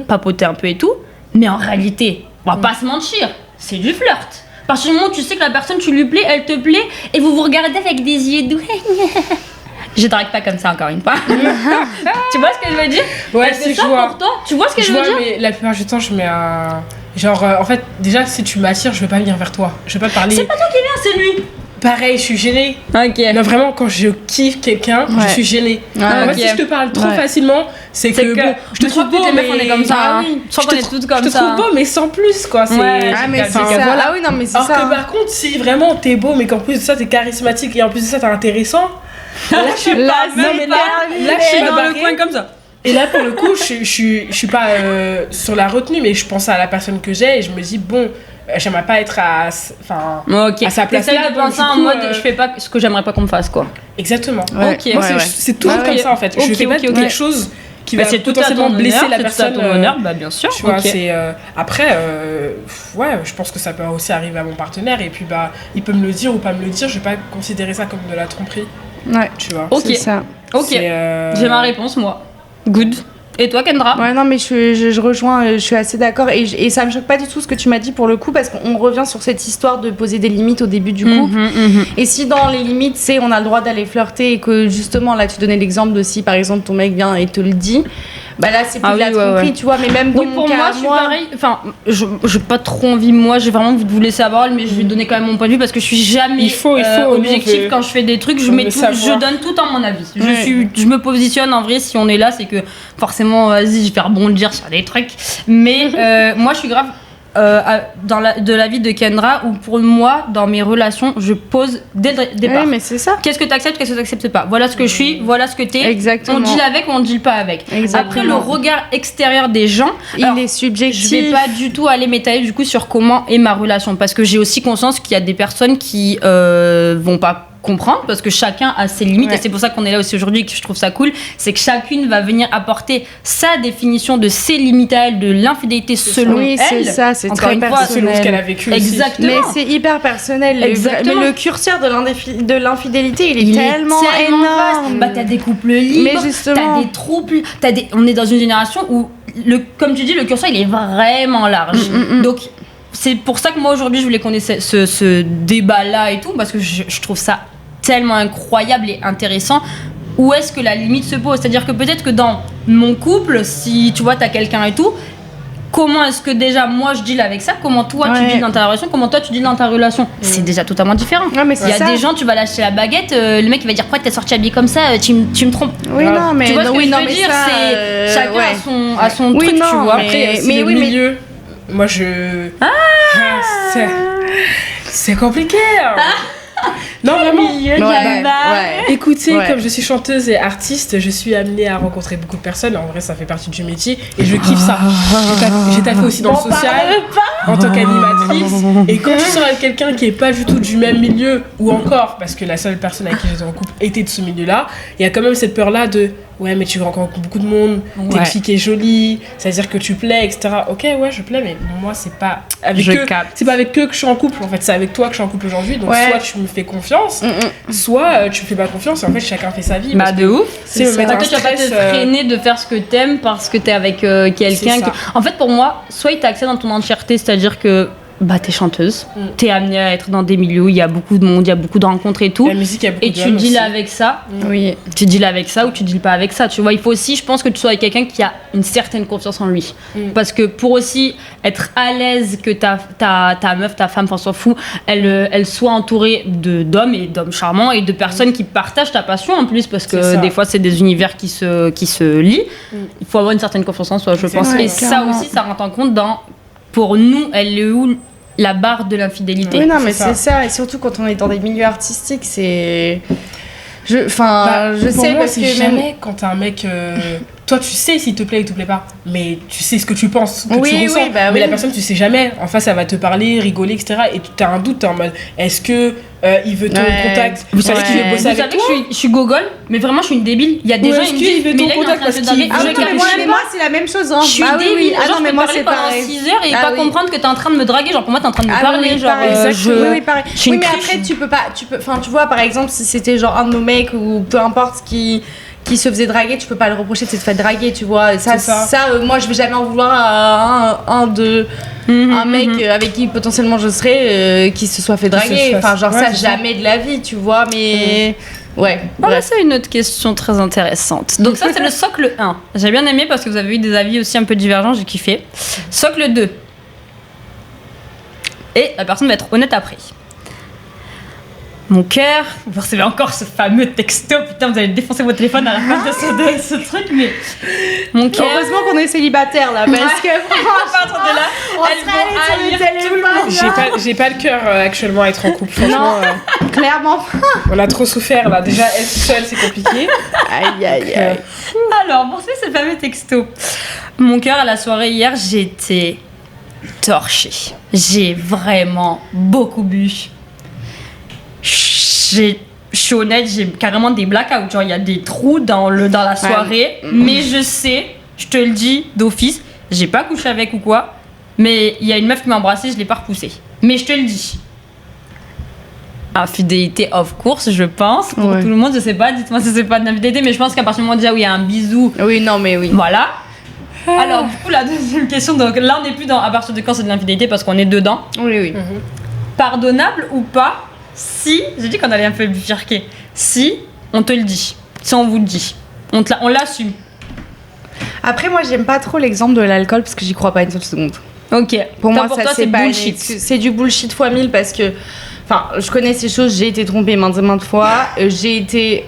papoter un peu et tout. Mais en réalité, on va pas se mentir, c'est du flirt. À partir du moment où tu sais que la personne, tu lui plais, elle te plaît, et vous vous regardez avec des yeux doux. Je drague pas comme ça encore une fois. Tu vois ce que je veux dire? Ouais, c'est ça pour toi. Tu vois ce que je veux dire? Mais la plupart du temps, je mets un... Genre, en fait, déjà, si tu m'attires, je vais pas venir vers toi. Je vais pas te parler. C'est pas toi qui viens, c'est lui. Pareil, je suis gênée. Ok. Non, vraiment, quand je kiffe quelqu'un, je suis gênée. Moi, si je te parle trop facilement, c'est que bon, je te trouve beau, mais... on est comme ça. Ah oui, je crois qu'on est toutes comme ça. Je te trouve beau, mais sans plus, quoi. Mais c'est ça. Voilà. Ah oui, non, mais c'est alors ça. Alors que par contre, si vraiment t'es beau, mais qu'en plus de ça, t'es charismatique et en plus de ça, t'es intéressant, là, je suis pas... Non, mais là, je suis dans le coin comme ça. Et là, pour le coup, je suis pas sur la retenue, mais je pense à la personne que j'ai et je me dis, bon... J'aimerais pas être à sa place là. De penser en mode je fais pas ce que j'aimerais pas qu'on me fasse quoi. Exactement. Ok. Moi c'est toujours comme ça en fait. Je fais pas quelque chose qui va potentiellement blesser la personne. C'est tout à ton honneur, bah bien sûr. Tu vois, c'est après ouais, je pense que ça peut aussi arriver à mon partenaire et puis bah il peut me le dire ou pas me le dire. Je vais pas considérer ça comme de la tromperie. Ouais. Tu vois. Ok. C'est ça. Ok. J'ai ma réponse moi. Good. Et toi, Kendra? Ouais, non, mais je rejoins, je suis assez d'accord. Et ça me choque pas du tout ce que tu m'as dit pour le coup, parce qu'on revient sur cette histoire de poser des limites au début du couple. Et si dans les limites, c'est on a le droit d'aller flirter et que justement, là, tu donnais l'exemple de si par exemple ton mec vient et te le dit, bah là, c'est plus de la tromperie, tu vois. Mais même dans mon pour cas, moi, je suis pareil. Enfin, j'ai pas trop envie, moi, j'ai vraiment envie de vous laisser la parole, mais je vais donner quand même mon point de vue parce que je suis jamais objective quand je fais des trucs. Je donne tout en mon avis. Je me positionne en vrai, si on est là, c'est que forcément, vas-y, je vais rebondir sur des trucs. Mais moi, je suis grave de l'avis de Kendra, où pour moi, dans mes relations, je pose dès le départ. Oui, mais c'est ça. Qu'est-ce que tu acceptes, qu'est-ce que tu n'acceptes pas. Voilà ce que je suis, voilà ce que t'es. Exactement. On deal avec ou on deal pas avec. Exactement. Après, le regard extérieur des gens, il est subjectif. Je vais pas du tout aller m'étaler du coup sur comment est ma relation, parce que j'ai aussi conscience qu'il y a des personnes qui vont pas comprendre parce que chacun a ses limites et c'est pour ça qu'on est là aussi aujourd'hui et que je trouve ça cool, c'est que chacune va venir apporter sa définition de ses limites à elle, de l'infidélité selon elle. Oui, c'est ça, c'est Encore très une fois, personnel. Selon ce qu'elle a vécu Exactement. Mais c'est hyper personnel. Exactement. Mais le curseur de l'infidélité, il est tellement énorme. Bah, t'as des couples libres, Mais justement. t'as des troubles, on est dans une génération où, comme tu dis, le curseur, il est vraiment large. Donc, c'est pour ça que moi, aujourd'hui, je voulais qu'on ait ce débat-là et tout, parce que je trouve ça tellement incroyable et intéressant. Où est-ce que la limite se pose? C'est-à-dire que peut-être que dans mon couple, si tu vois, t'as quelqu'un et tout, comment est-ce que déjà moi je deal avec ça? Comment toi tu deals dans ta relation? Comment toi tu deals dans ta relation? C'est déjà totalement différent. Ouais, mais il y a des gens, tu vas lâcher la baguette, le mec il va dire pourquoi t'es sorti habillée comme ça, tu me trompes. Oui, non, mais tu vois ce que je veux mais dire, ça, c'est chacun a son Oui, truc, non, tu vois. Après, mais oui, milieu. Moi, c'est compliqué. Non, vraiment. Écoutez, comme je suis chanteuse et artiste, je suis amenée à rencontrer beaucoup de personnes. En vrai, ça fait partie du métier et je kiffe ça. J'ai taffé aussi dans le social en tant qu'animatrice. Et quand tu sors avec quelqu'un qui est pas du tout du même milieu, ou encore parce que la seule personne avec qui j'étais en couple était de ce milieu-là, il y a quand même cette peur-là de ouais, mais tu rencontres beaucoup de monde, t'es une fille qui est jolie, ça veut dire que tu plais, etc. Ok, ouais, je plais, mais moi, c'est pas avec eux. C'est pas avec eux que je suis en couple, en fait, c'est avec toi que je suis en couple aujourd'hui. Donc, soit tu me fais confiance, soit tu me fais pas confiance, et en fait, chacun fait sa vie. Bah, de ouf. C'est me mettre un tu vas pas te freiner de faire ce que t'aimes parce que t'es avec quelqu'un. En fait, pour moi, soit il t'a accès dans ton entièreté, c'est-à-dire que bah t'es chanteuse, t'es amenée à être dans des milieux où il y a beaucoup de monde, il y a beaucoup de rencontres et tout. La musique, il y a beaucoup et tu deals avec ça. Oui. Tu deals avec ça ou tu deals pas avec ça. Tu vois, il faut aussi, je pense que tu sois avec quelqu'un qui a une certaine confiance en lui. Parce que pour aussi être à l'aise que ta meuf, ta femme, enfin s'en fout, elle soit entourée d'hommes et d'hommes charmants et de personnes qui partagent ta passion en plus, parce que des fois c'est des univers qui se lient. Il faut avoir une certaine confiance en soi, je pense. Et ça aussi, ça rentre en compte dans, pour nous, elle est où la barre de l'infidélité. Oui, non, mais c'est ça. Et surtout quand on est dans des milieux artistiques, c'est... je sais moi, parce c'est que jamais quand t'as un mec... toi, tu sais s'il te plaît ou te plaît pas, mais tu sais ce que tu penses, que tu ressens. Mais la personne, tu sais jamais. En face, elle va te parler, rigoler, etc. Et tu as un doute, t'es en mode, est-ce que il veut ton contact? Vous savez qu'il veut bosser avec toi? Je suis gogole, mais vraiment, je suis une débile. Il y a des gens qui me disent, mais là, il est en train de te draguer. mais moi, c'est la même chose. Hein. Je suis débile. Ah non, mais moi, c'est pendant pareil. 6 heures et pas comprendre que t'es en train de me draguer. Genre, pour moi, t'es en train de me parler. Genre, oui, pareil. Oui, mais après, tu peux pas... Enfin, tu vois, par exemple, si c'était genre un de nos mecs ou peu importe qui se faisait draguer, tu peux pas le reprocher de s'être fait draguer, tu vois. Ça, moi, je vais jamais en vouloir à un mec avec qui potentiellement je serais qui se soit fait draguer. Enfin, genre ça, jamais de la vie, tu vois. Mais ouais. Voilà, c'est une autre question très intéressante. Donc ça, c'est le socle 1. J'ai bien aimé parce que vous avez eu des avis aussi un peu divergents, j'ai kiffé. Socle 2. Et la personne va être honnête après. Mon cœur, vous recevez encore ce fameux texto, putain, vous allez défoncer votre téléphone à la fin de ce truc, mais mon cœur. Heureusement qu'on est célibataire là, parce que franchement, de là, on serait allé sur le téléphone. J'ai pas le cœur actuellement à être en couple, franchement. Clairement. On a trop souffert là, déjà elle seule c'est compliqué. Aïe. Alors, pour ce fameux texto, mon cœur à la soirée hier, j'étais torchée. J'ai vraiment beaucoup bu. Je suis honnête, j'ai carrément des blackouts, genre il y a des trous dans la soirée, mais je sais, je te le dis d'office, j'ai pas couché avec ou quoi, mais il y a une meuf qui m'a embrassée, je l'ai pas repoussée. Mais je te le dis. Infidélité of course, je pense, pour tout le monde, je sais pas, dites-moi si c'est pas de l'infidélité, mais je pense qu'à partir du moment déjà où il y a un bisou. Oui, non, mais oui. Voilà. Alors, du coup, la deuxième question, donc là on n'est plus dans à partir de quand c'est de l'infidélité parce qu'on est dedans. Oui. Pardonnable ou pas? Si, j'ai dit qu'on allait un peu bifurquer. Si on te le dit, si on vous le dit, on l'assume. Après, moi, j'aime pas trop l'exemple de l'alcool parce que j'y crois pas une seule seconde. Ok. Pour moi, ça c'est pas bullshit. C'est du bullshit fois 1000 parce que, enfin, je connais ces choses. J'ai été trompée maintes fois. J'ai été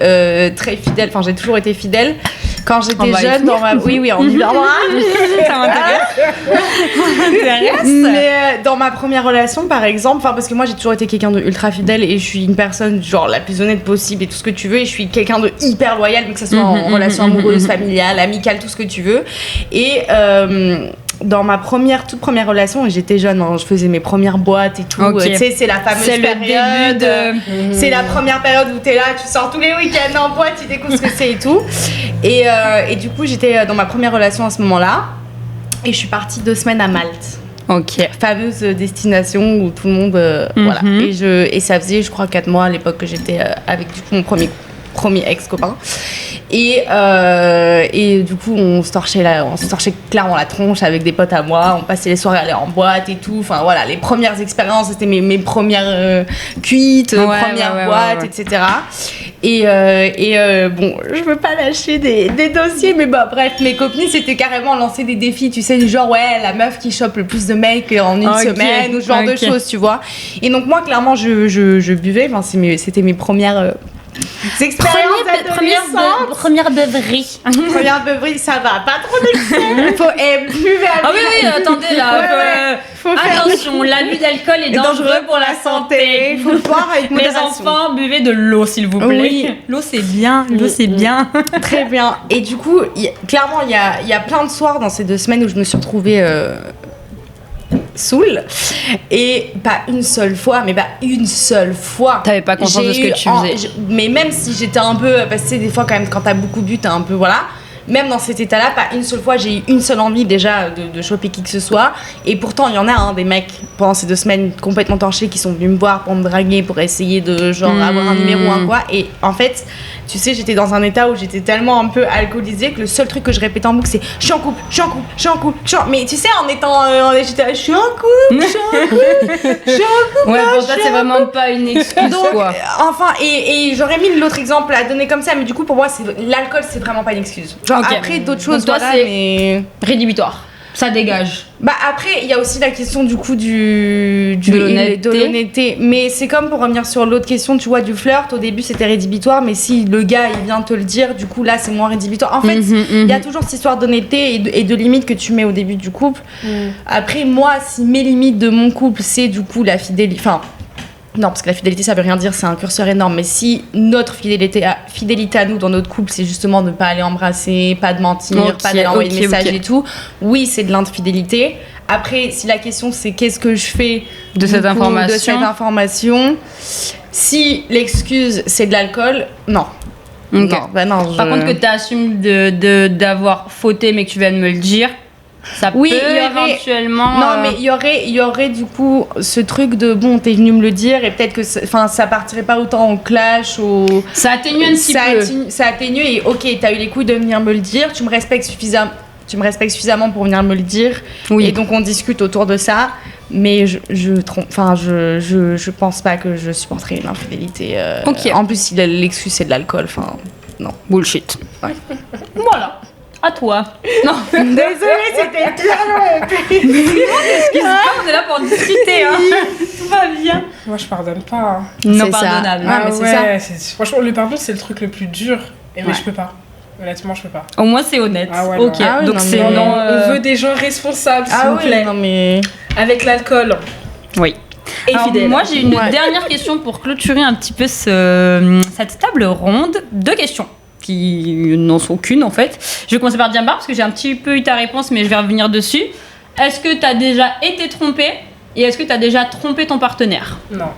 très fidèle. Enfin, j'ai toujours été fidèle. Quand j'étais jeune, oui, on y viendra. Ça m'intéresse. Mais dans ma première relation, par exemple, enfin, parce que moi, j'ai toujours été quelqu'un de ultra fidèle et je suis une personne genre la plus honnête possible et tout ce que tu veux. Et je suis quelqu'un de hyper loyal, mais que ce soit en relation amoureuse, familiale, amicale, tout ce que tu veux. Et dans ma toute première relation, j'étais jeune, hein, je faisais mes premières boîtes et tout. Ok. Tu sais, c'est la fameuse C'est le période. début de... C'est la première période où t'es là, tu sors tous les week-ends en boîte, tu découvres ce que c'est et tout. Et du coup, j'étais dans ma première relation à ce moment-là. Et je suis partie 2 semaines à Malte. Ok. Fameuse destination où tout le monde. Voilà. Et ça faisait, je crois, 4 mois à l'époque que j'étais avec du coup mon premier ex-copain. Et du coup, on se torchait clairement la tronche avec des potes à moi. On passait les soirées à aller en boîte et tout. Enfin voilà, les premières expériences, c'était mes premières cuites, premières boîtes, etc. Et bon, je veux pas lâcher des dossiers, mais bah bref, mes copines, c'était carrément lancer des défis, tu sais, du genre, ouais, la meuf qui chope le plus de mecs en une semaine, ou ce genre de choses, tu vois. Et donc, moi, clairement, je buvais. Enfin, c'était mes premières expériences d'adolescente. Première beuverie. Première beuverie, ça va, pas trop d'excès. Buvez à Ah oui, attendez là. Attention, l'abus d'alcool est dangereux pour la santé. Faut le boire avec Les modération. enfants, buvez de l'eau, s'il vous plaît. Oui. L'eau, c'est bien. L'eau, c'est bien. Très bien. Et du coup, clairement, il y a plein de soirs dans ces 2 semaines où je me suis retrouvée saoule. Et pas une seule fois, T'avais pas conscience de ce que tu faisais. Mais même si j'étais un peu. Parce que tu sais, des fois, quand même, quand t'as beaucoup bu, t'es un peu. Voilà. Même dans cet état-là, pas une seule fois, j'ai eu une seule envie déjà de choper qui que ce soit. Et pourtant, il y en a des mecs pendant ces 2 semaines complètement torchés qui sont venus me voir pour me draguer, pour essayer de genre avoir un numéro ou un quoi. Et en fait, tu sais, j'étais dans un état où j'étais tellement un peu alcoolisée que le seul truc que je répétais en boucle, c'est je suis en couple. Mais tu sais, en étant. J'étais là, je suis en couple. Ouais, pour toi, c'est vraiment pas une excuse, Donc, quoi. enfin, et j'aurais mis l'autre exemple à donner comme ça, mais du coup, pour moi, l'alcool, c'est vraiment pas une excuse. Genre, Ok. après, d'autres choses, Donc toi, voilà, c'est- mais. Rédhibitoire. Ça dégage. Bah, après, il y a aussi la question du coup de l'honnêteté. l'honnêteté. Mais c'est comme pour revenir sur l'autre question, tu vois, du flirt. Au début, c'était rédhibitoire, mais si le gars, il vient te le dire, du coup, là, c'est moins rédhibitoire. En fait, il y a toujours cette histoire d'honnêteté et de limites que tu mets au début du couple. Après, moi, si mes limites de mon couple, c'est du coup la fidélité. Enfin, non, parce que la fidélité, ça veut rien dire, c'est un curseur énorme. Mais si notre fidélité à nous dans notre couple, c'est justement de ne pas aller embrasser, pas de mentir, Ok, pas d'aller envoyer de messages ok. et tout, oui, c'est de l'infidélité. Après, si la question c'est qu'est-ce que je fais De cette du coup, information. de cette information, si l'excuse c'est de l'alcool, non. Ok. Non, bah non. Par contre, que tu assumes d'avoir fauté, mais que tu viens de me le dire, ça Oui, peut il y aurait- éventuellement. Non, mais il y aurait du coup ce truc de bon, t'es venu me le dire et peut-être que ça partirait pas autant en clash ou. Ça atténue un petit peu. Ça atténue et ok, t'as eu les couilles de venir me le dire, tu me respectes suffisamment pour venir me le dire. Oui. Et donc on discute autour de ça. Mais je pense pas que je supporterais une infidélité. Ok. En plus, si l'excuse c'est de l'alcool, enfin, non. Bullshit. Voilà. À toi. Non. Désolée, c'était clairement. On est là pour discuter. Hein. Tout va bien. Moi, je pardonne pas. Hein. Non C'est ça. pardonnable. Ah, mais c'est ça. Franchement, le pardon, c'est le truc le plus dur. Mais Ouais. je peux pas. Honnêtement, je peux pas. Au moins, c'est honnête. Ah ouais, ok. non. Ah oui, Donc, non, c'est mais- non. On veut des gens responsables, s'il vous plaît. non mais. Avec l'alcool. Oui. Et Alors, fidèle. moi, j'ai une Ouais. dernière question pour clôturer un petit peu cette table ronde. 2 questions qui n'en sont qu'une en fait. Je vais commencer par Diambar parce que j'ai un petit peu eu ta réponse, mais je vais revenir dessus. Est-ce que tu as déjà été trompé et est-ce que tu as déjà trompé ton partenaire? Non.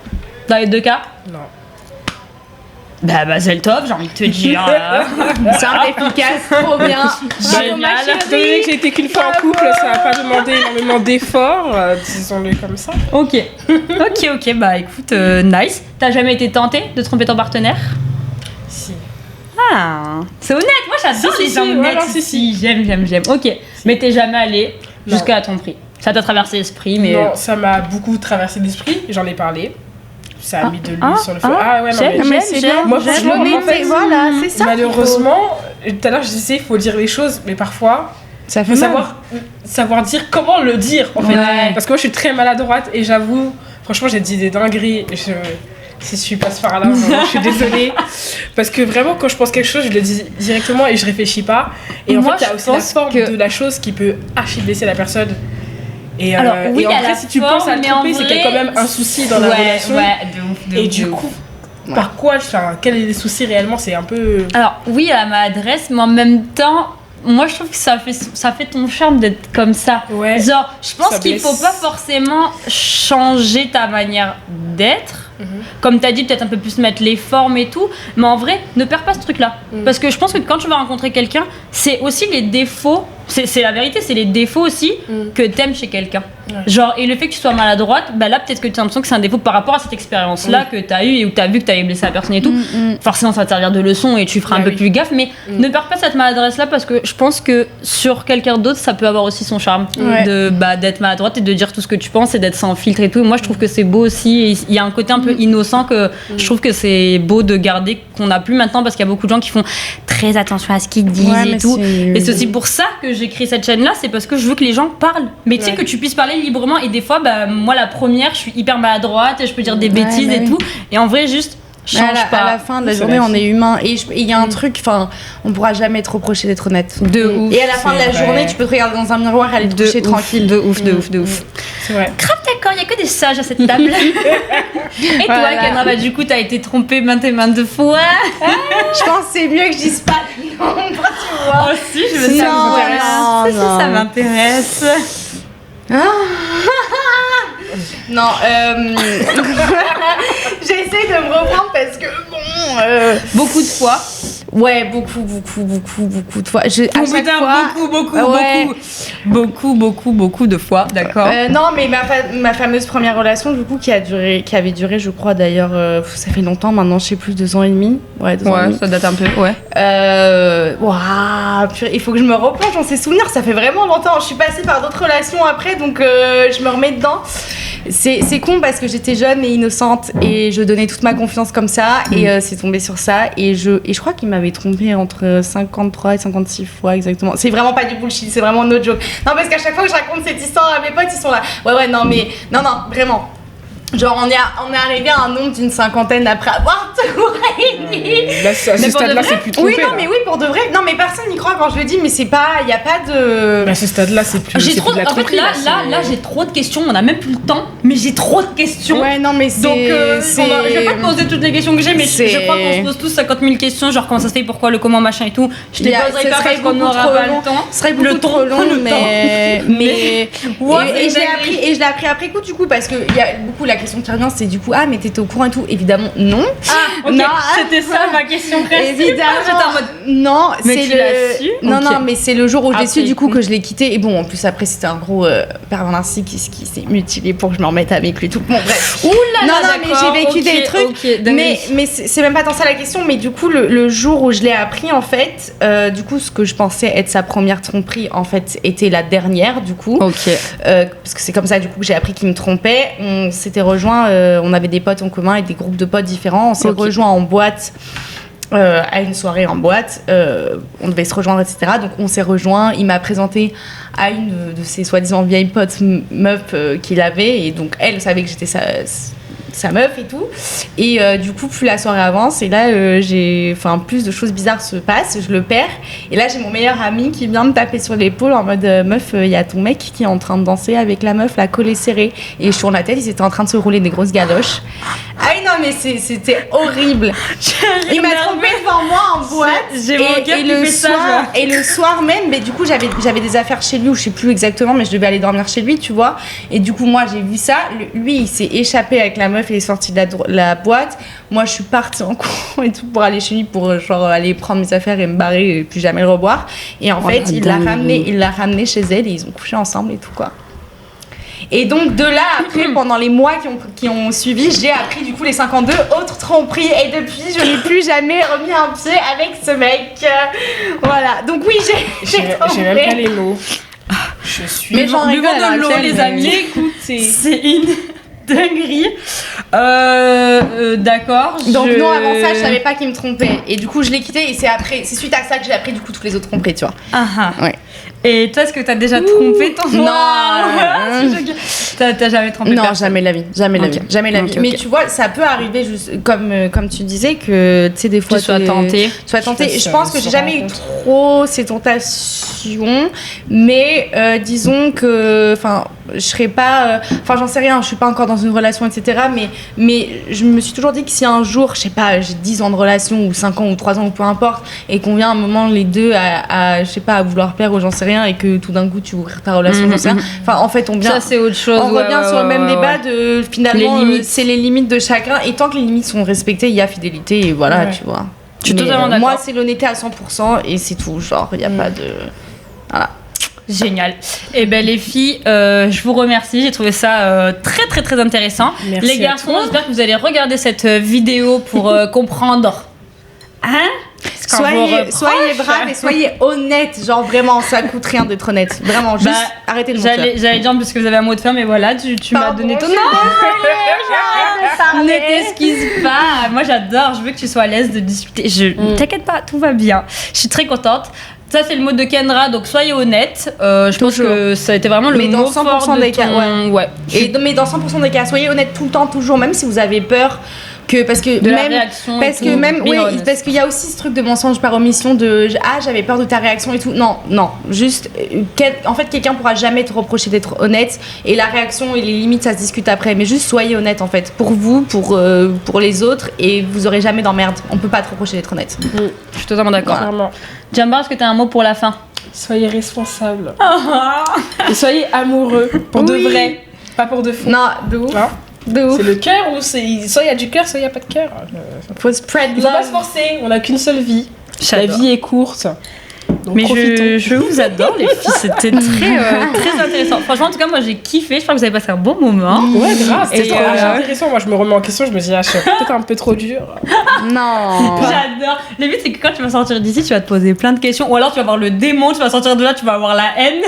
Dans les 2 cas? Non. Bah c'est le top, j'ai envie de te dire. Simple, efficace, trop bien. Génial. Étant donné que j'ai été qu'une fois en couple, ça n'a pas demandé énormément d'efforts, disons-le comme ça. Ok. Ok, bah écoute, nice. T'as jamais été tenté de tromper ton partenaire? Si. Ah, c'est honnête, moi j'adore Si, les si, gens si, honnêtes. voilà, si. J'aime. Ok, mais t'es jamais allé Non. jusqu'à la tromperie. Ça t'a traversé l'esprit, mais. Non, ça m'a beaucoup traversé l'esprit, j'en ai parlé. Ça a mis de l'huile sur le feu. ah, Ouais, non, j'aime, mais mais c'est bien. Moi, J'aime franchement, l'honnêteté, en fait, voilà, c'est ça. malheureusement, tout à l'heure je disais, il faut dire les choses, mais parfois, Ça il faut savoir dire comment le dire, en fait. Ouais. Parce que moi, je suis très maladroite et j'avoue, franchement, j'ai dit des dingueries. Si je suis passe par là, vraiment, je suis désolée. Parce que vraiment, quand je pense quelque chose, je le dis directement et je réfléchis pas. Et en Moi, fait, il y a je aussi la pense forme que- de la chose qui peut archi blesser la personne. Et, Alors, oui, et en à vrai, la si tu forme, penses à le mais en tromper, c'est qu'il y a vrai, quand même un souci dans la relation. Ouais, de ouf. Et du coup, par quoi, quel est le souci réellement, c'est un peu. Alors, oui, à ma adresse, mais en même temps, moi je trouve que ça fait ton charme d'être comme ça. Ouais. Genre, je pense Ça qu'il blesse. faut pas forcément changer ta manière d'être. Comme t'as dit, peut-être un peu plus mettre les formes et tout. Mais en vrai, ne perds pas ce truc-là. Parce que je pense que quand tu vas rencontrer quelqu'un, c'est aussi les défauts. C'est la vérité, c'est les défauts aussi que t'aimes chez quelqu'un. Ouais. Genre, et le fait que tu sois maladroite, bah là, peut-être que tu as l'impression que c'est un défaut par rapport à cette expérience-là que t'as eue et où t'as vu que t'avais blessé la personne et tout. Forcément, ça va te servir de leçon et tu feras un peu plus gaffe. Mais ne perds pas cette maladresse-là parce que je pense que sur quelqu'un d'autre, ça peut avoir aussi son charme. Ouais. D'être maladroite et de dire tout ce que tu penses et d'être sans filtre et tout. Et moi, je trouve que c'est beau aussi. Et il y a un côté un peu innocent que je trouve que c'est beau de garder, qu'on n'a plus maintenant parce qu'il y a beaucoup de gens qui font très attention à ce qu'ils disent et tout. Et c'est aussi pour ça que j'ai créé cette chaîne-là, c'est parce que je veux que les gens parlent. Mais tu sais, que tu puisses parler librement. Et des fois, bah, moi, la première, je suis hyper maladroite et je peux dire des bêtises et tout. Et en vrai, juste change pas. À la fin de la journée, on est humain. Et il y a un truc, enfin, on pourra jamais te reprocher d'être honnête. De ouf. Et à la fin de la journée, tu peux te regarder dans un miroir et aller te coucher tranquille. De ouf. C'est vrai. Grave d'accord, il y a que des sages à cette table. Et toi, Voilà. Kendra, bah, du coup, t'as été trompée maintes et maintes fois. Je pense que c'est mieux que je dise pas non, tu vois. Oh si, je veux Non, non. ça m'intéresse. Non, j'essaie de me reprendre parce que bon. Beaucoup de fois. Ouais, beaucoup de fois. À chaque fois. Beaucoup de fois, d'accord. Non, mais ma fameuse première relation, du coup, qui avait duré, je crois d'ailleurs, ça fait longtemps maintenant, je sais plus, 2 ans et demi. Ouais, 2 ans et demi. Ça date un peu, ouais. Waouh, purée, il faut que je me replonge dans ces souvenirs, ça fait vraiment longtemps. Je suis passée par d'autres relations après, donc je me remets dedans. C'est con parce que j'étais jeune et innocente et je donnais toute ma confiance comme ça et c'est tombé sur ça et je crois qu'il m'avait trompée entre 53 et 56 fois exactement. C'est vraiment pas du bullshit, c'est vraiment no joke. Non, parce qu'à chaque fois que je raconte cette histoire à mes potes, ils sont là. Ouais, non, mais non, vraiment. Genre, on est arrivé à un nombre d'une 50aine après avoir tout réuni. Là, à ce stade-là, c'est plus trompé. Oui, non, mais oui, pour de vrai. Non, mais personne n'y croit quand je le dis, mais c'est pas. Il n'y a pas de. À ce stade-là, c'est plus. J'ai c'est trop, plus de la en fait, tromperie, là, j'ai trop de questions. On a même plus le temps, mais j'ai trop de questions. Ouais, non, mais c'est. Donc, je vais pas te poser toutes les questions que j'ai, mais je crois qu'on se pose tous 50 000 questions, genre comment ça se fait, pourquoi, le comment, machin et tout. Je te poserai pas parce qu'on n'aura pas le temps. Ce serait beaucoup trop long, mais. Et je l'ai appris après coup, du coup, parce qu'il y a beaucoup la question qui revient, c'est du coup, ah, mais t'étais au courant et tout. Évidemment, non. Ah, ok, non, c'était ça ma question. Évidemment. J'étais en mode. Non, Mais c'est tu l'as su ? Non, Ok. non, mais c'est le jour où je l'ai Après, su, du coup, que je l'ai quitté. Et bon, en plus, après, c'était un gros pervers narcissique qui s'est mutilé pour que je me remette avec lui. Tout. Bon, bref. Ouh là là, Non, mais j'ai vécu des trucs. Ok, Mais c'est même pas tant ça la question. Mais du coup, le jour où je l'ai appris, en fait, du coup, ce que je pensais être sa première tromperie, en fait, était la dernière, du coup. Ok. Parce que c'est comme ça, du coup, que j'ai appris qu'il me trompait. On s'était rejoints, on avait des potes en commun et des groupes de potes différents. On s'est rejoints en boîte. À une soirée en boîte, on devait se rejoindre, etc. Donc on s'est rejoints, il m'a présenté à une de ses soi-disant vieilles potes meufs qu'il avait, et donc elle savait que j'étais sa meuf et tout. Et du coup, plus la soirée avance, et là, plus de choses bizarres se passent, je le perds. Et là, j'ai mon meilleur ami qui vient me taper sur l'épaule en mode meuf, il y a ton mec qui est en train de danser avec la meuf, la collée serrée. Et je tourne la tête, ils étaient en train de se rouler des grosses galoches. Ah oui, non, mais c'était horrible. Il m'a trompé devant moi en boîte. J'ai mon cœur qui fait ça, genre. Et le soir même, mais du coup, j'avais des affaires chez lui, ou je sais plus exactement, mais je devais aller dormir chez lui, tu vois. Et du coup, moi, j'ai vu ça. Lui, il s'est échappé avec la meuf, il est sorti de la boîte. Moi, je suis partie en courant et tout pour aller chez lui, pour genre aller prendre mes affaires et me barrer et puis jamais le revoir. Et en fait, il l'a ramené chez elle et ils ont couché ensemble et tout, quoi. Et donc de là, après, pendant les mois qui ont suivi, j'ai appris du coup les 52 autres tromperies. Et depuis, je n'ai plus jamais remis un pied avec ce mec. Voilà. Donc oui, j'ai trompé. J'ai même pas les mots. Je suis. Mais j'en rigole, de l'eau, les amis. C'est une dinguerie. D'accord. Donc non, avant ça, je savais pas qu'il me trompait. Et du coup, je l'ai quitté. Et c'est suite à ça que j'ai appris du coup toutes les autres tromperies, tu vois. Ouais. Et toi, est-ce que t'as déjà trompé ton Non. T'as jamais trompé Non, personne. jamais la vie, jamais la vie, jamais la vie. Ok, Mais ok. tu vois, ça peut arriver juste comme tu disais que tu sais des fois Tu sois tenté. Je pense que j'ai jamais eu trop ces tentations relation, mais disons que, enfin, je serais pas, enfin, j'en sais rien, je suis pas encore dans une relation, etc. Mais je me suis toujours dit que si un jour, je sais pas, j'ai 10 ans de relation ou 5 ans ou 3 ans ou peu importe, et qu'on vient à un moment les deux à je sais pas, à vouloir plaire ou j'en sais rien, et que tout d'un coup tu ouvres ta relation, j'en sais rien. Enfin, en fait, on vient. Ça, c'est autre chose. On revient sur le même débat de finalement, c'est les limites de chacun, et tant que les limites sont respectées, il y a fidélité, et voilà, tu vois. Je suis totalement d'accord. Moi, c'est l'honnêteté à 100% et c'est tout. Genre, il n'y a pas de. Voilà. Génial. Et ben les filles, je vous remercie. J'ai trouvé ça très très très intéressant. Merci les garçons, j'espère que vous allez regarder cette vidéo pour comprendre. Hein? Soyez braves et soyez honnêtes. Genre vraiment, ça coûte rien d'être honnête. Vraiment, juste arrêtez de mentir. J'allais dire parce que vous avez un mot de fin, mais voilà, tu m'as donné ton nom. Ne t'excuse pas. Moi j'adore. Je veux que tu sois à l'aise de discuter. T'inquiète pas, tout va bien. Je suis très contente. Ça, c'est le mot de Kendra, donc soyez honnête. Je pense que ça a été vraiment le mot fort des cas, ouais. Mais dans 100% des cas, soyez honnête tout le temps, toujours, même si vous avez peur. Parce qu'il y a aussi ce truc de mensonge par omission de j'avais peur de ta réaction et tout. Non, juste en fait quelqu'un pourra jamais te reprocher d'être honnête, et la réaction et les limites ça se discute après, mais juste soyez honnête en fait, pour vous, pour les autres, et vous aurez jamais d'emmerde. On peut pas te reprocher d'être honnête. Je suis totalement d'accord. Clairement. Jambar, est-ce que tu as un mot pour la fin? Soyez responsable. Et soyez amoureux pour de vrai, pas pour de faux. Non, de ouf. C'est le cœur ou c'est soit il y a du cœur, soit il y a pas de cœur. Faut spread Il faut pas se forcer, on a qu'une seule vie. J'adore. La vie est courte. Donc mais profitons. je vous adore les filles, c'était très intéressant. Franchement, en tout cas, moi j'ai kiffé, je crois que vous avez passé un bon moment. Ouais, grave, c'était trop intéressant. Moi je me remets en question, je me dis, je suis peut-être un peu trop dure. Non. J'adore. Le but, c'est que quand tu vas sortir d'ici, tu vas te poser plein de questions, ou alors tu vas avoir le démon, tu vas sortir de là, tu vas avoir la haine.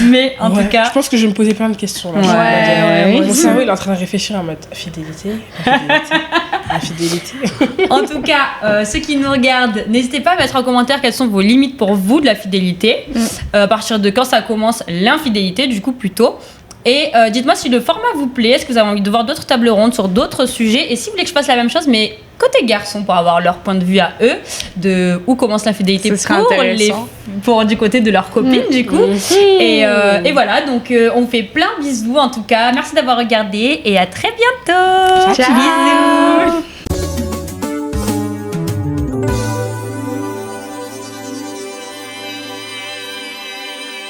Mais en tout cas. Je pense que je vais me poser plein de questions là. Mon cerveau il est en train de réfléchir en mode fidélité. En tout cas, ceux qui nous regardent, n'hésitez pas à mettre en commentaire quelles sont vos limites pour vous de la fidélité. À partir de quand ça commence l'infidélité, du coup, plutôt. Et dites-moi si le format vous plaît, est-ce que vous avez envie de voir d'autres tables rondes sur d'autres sujets, et si vous voulez que je fasse la même chose, mais côté garçon, pour avoir leur point de vue à eux, de où commence l'infidélité pour du côté de leurs copines, du coup. Et voilà, donc on fait plein de bisous en tout cas. Merci d'avoir regardé et à très bientôt. Ciao. Bisous.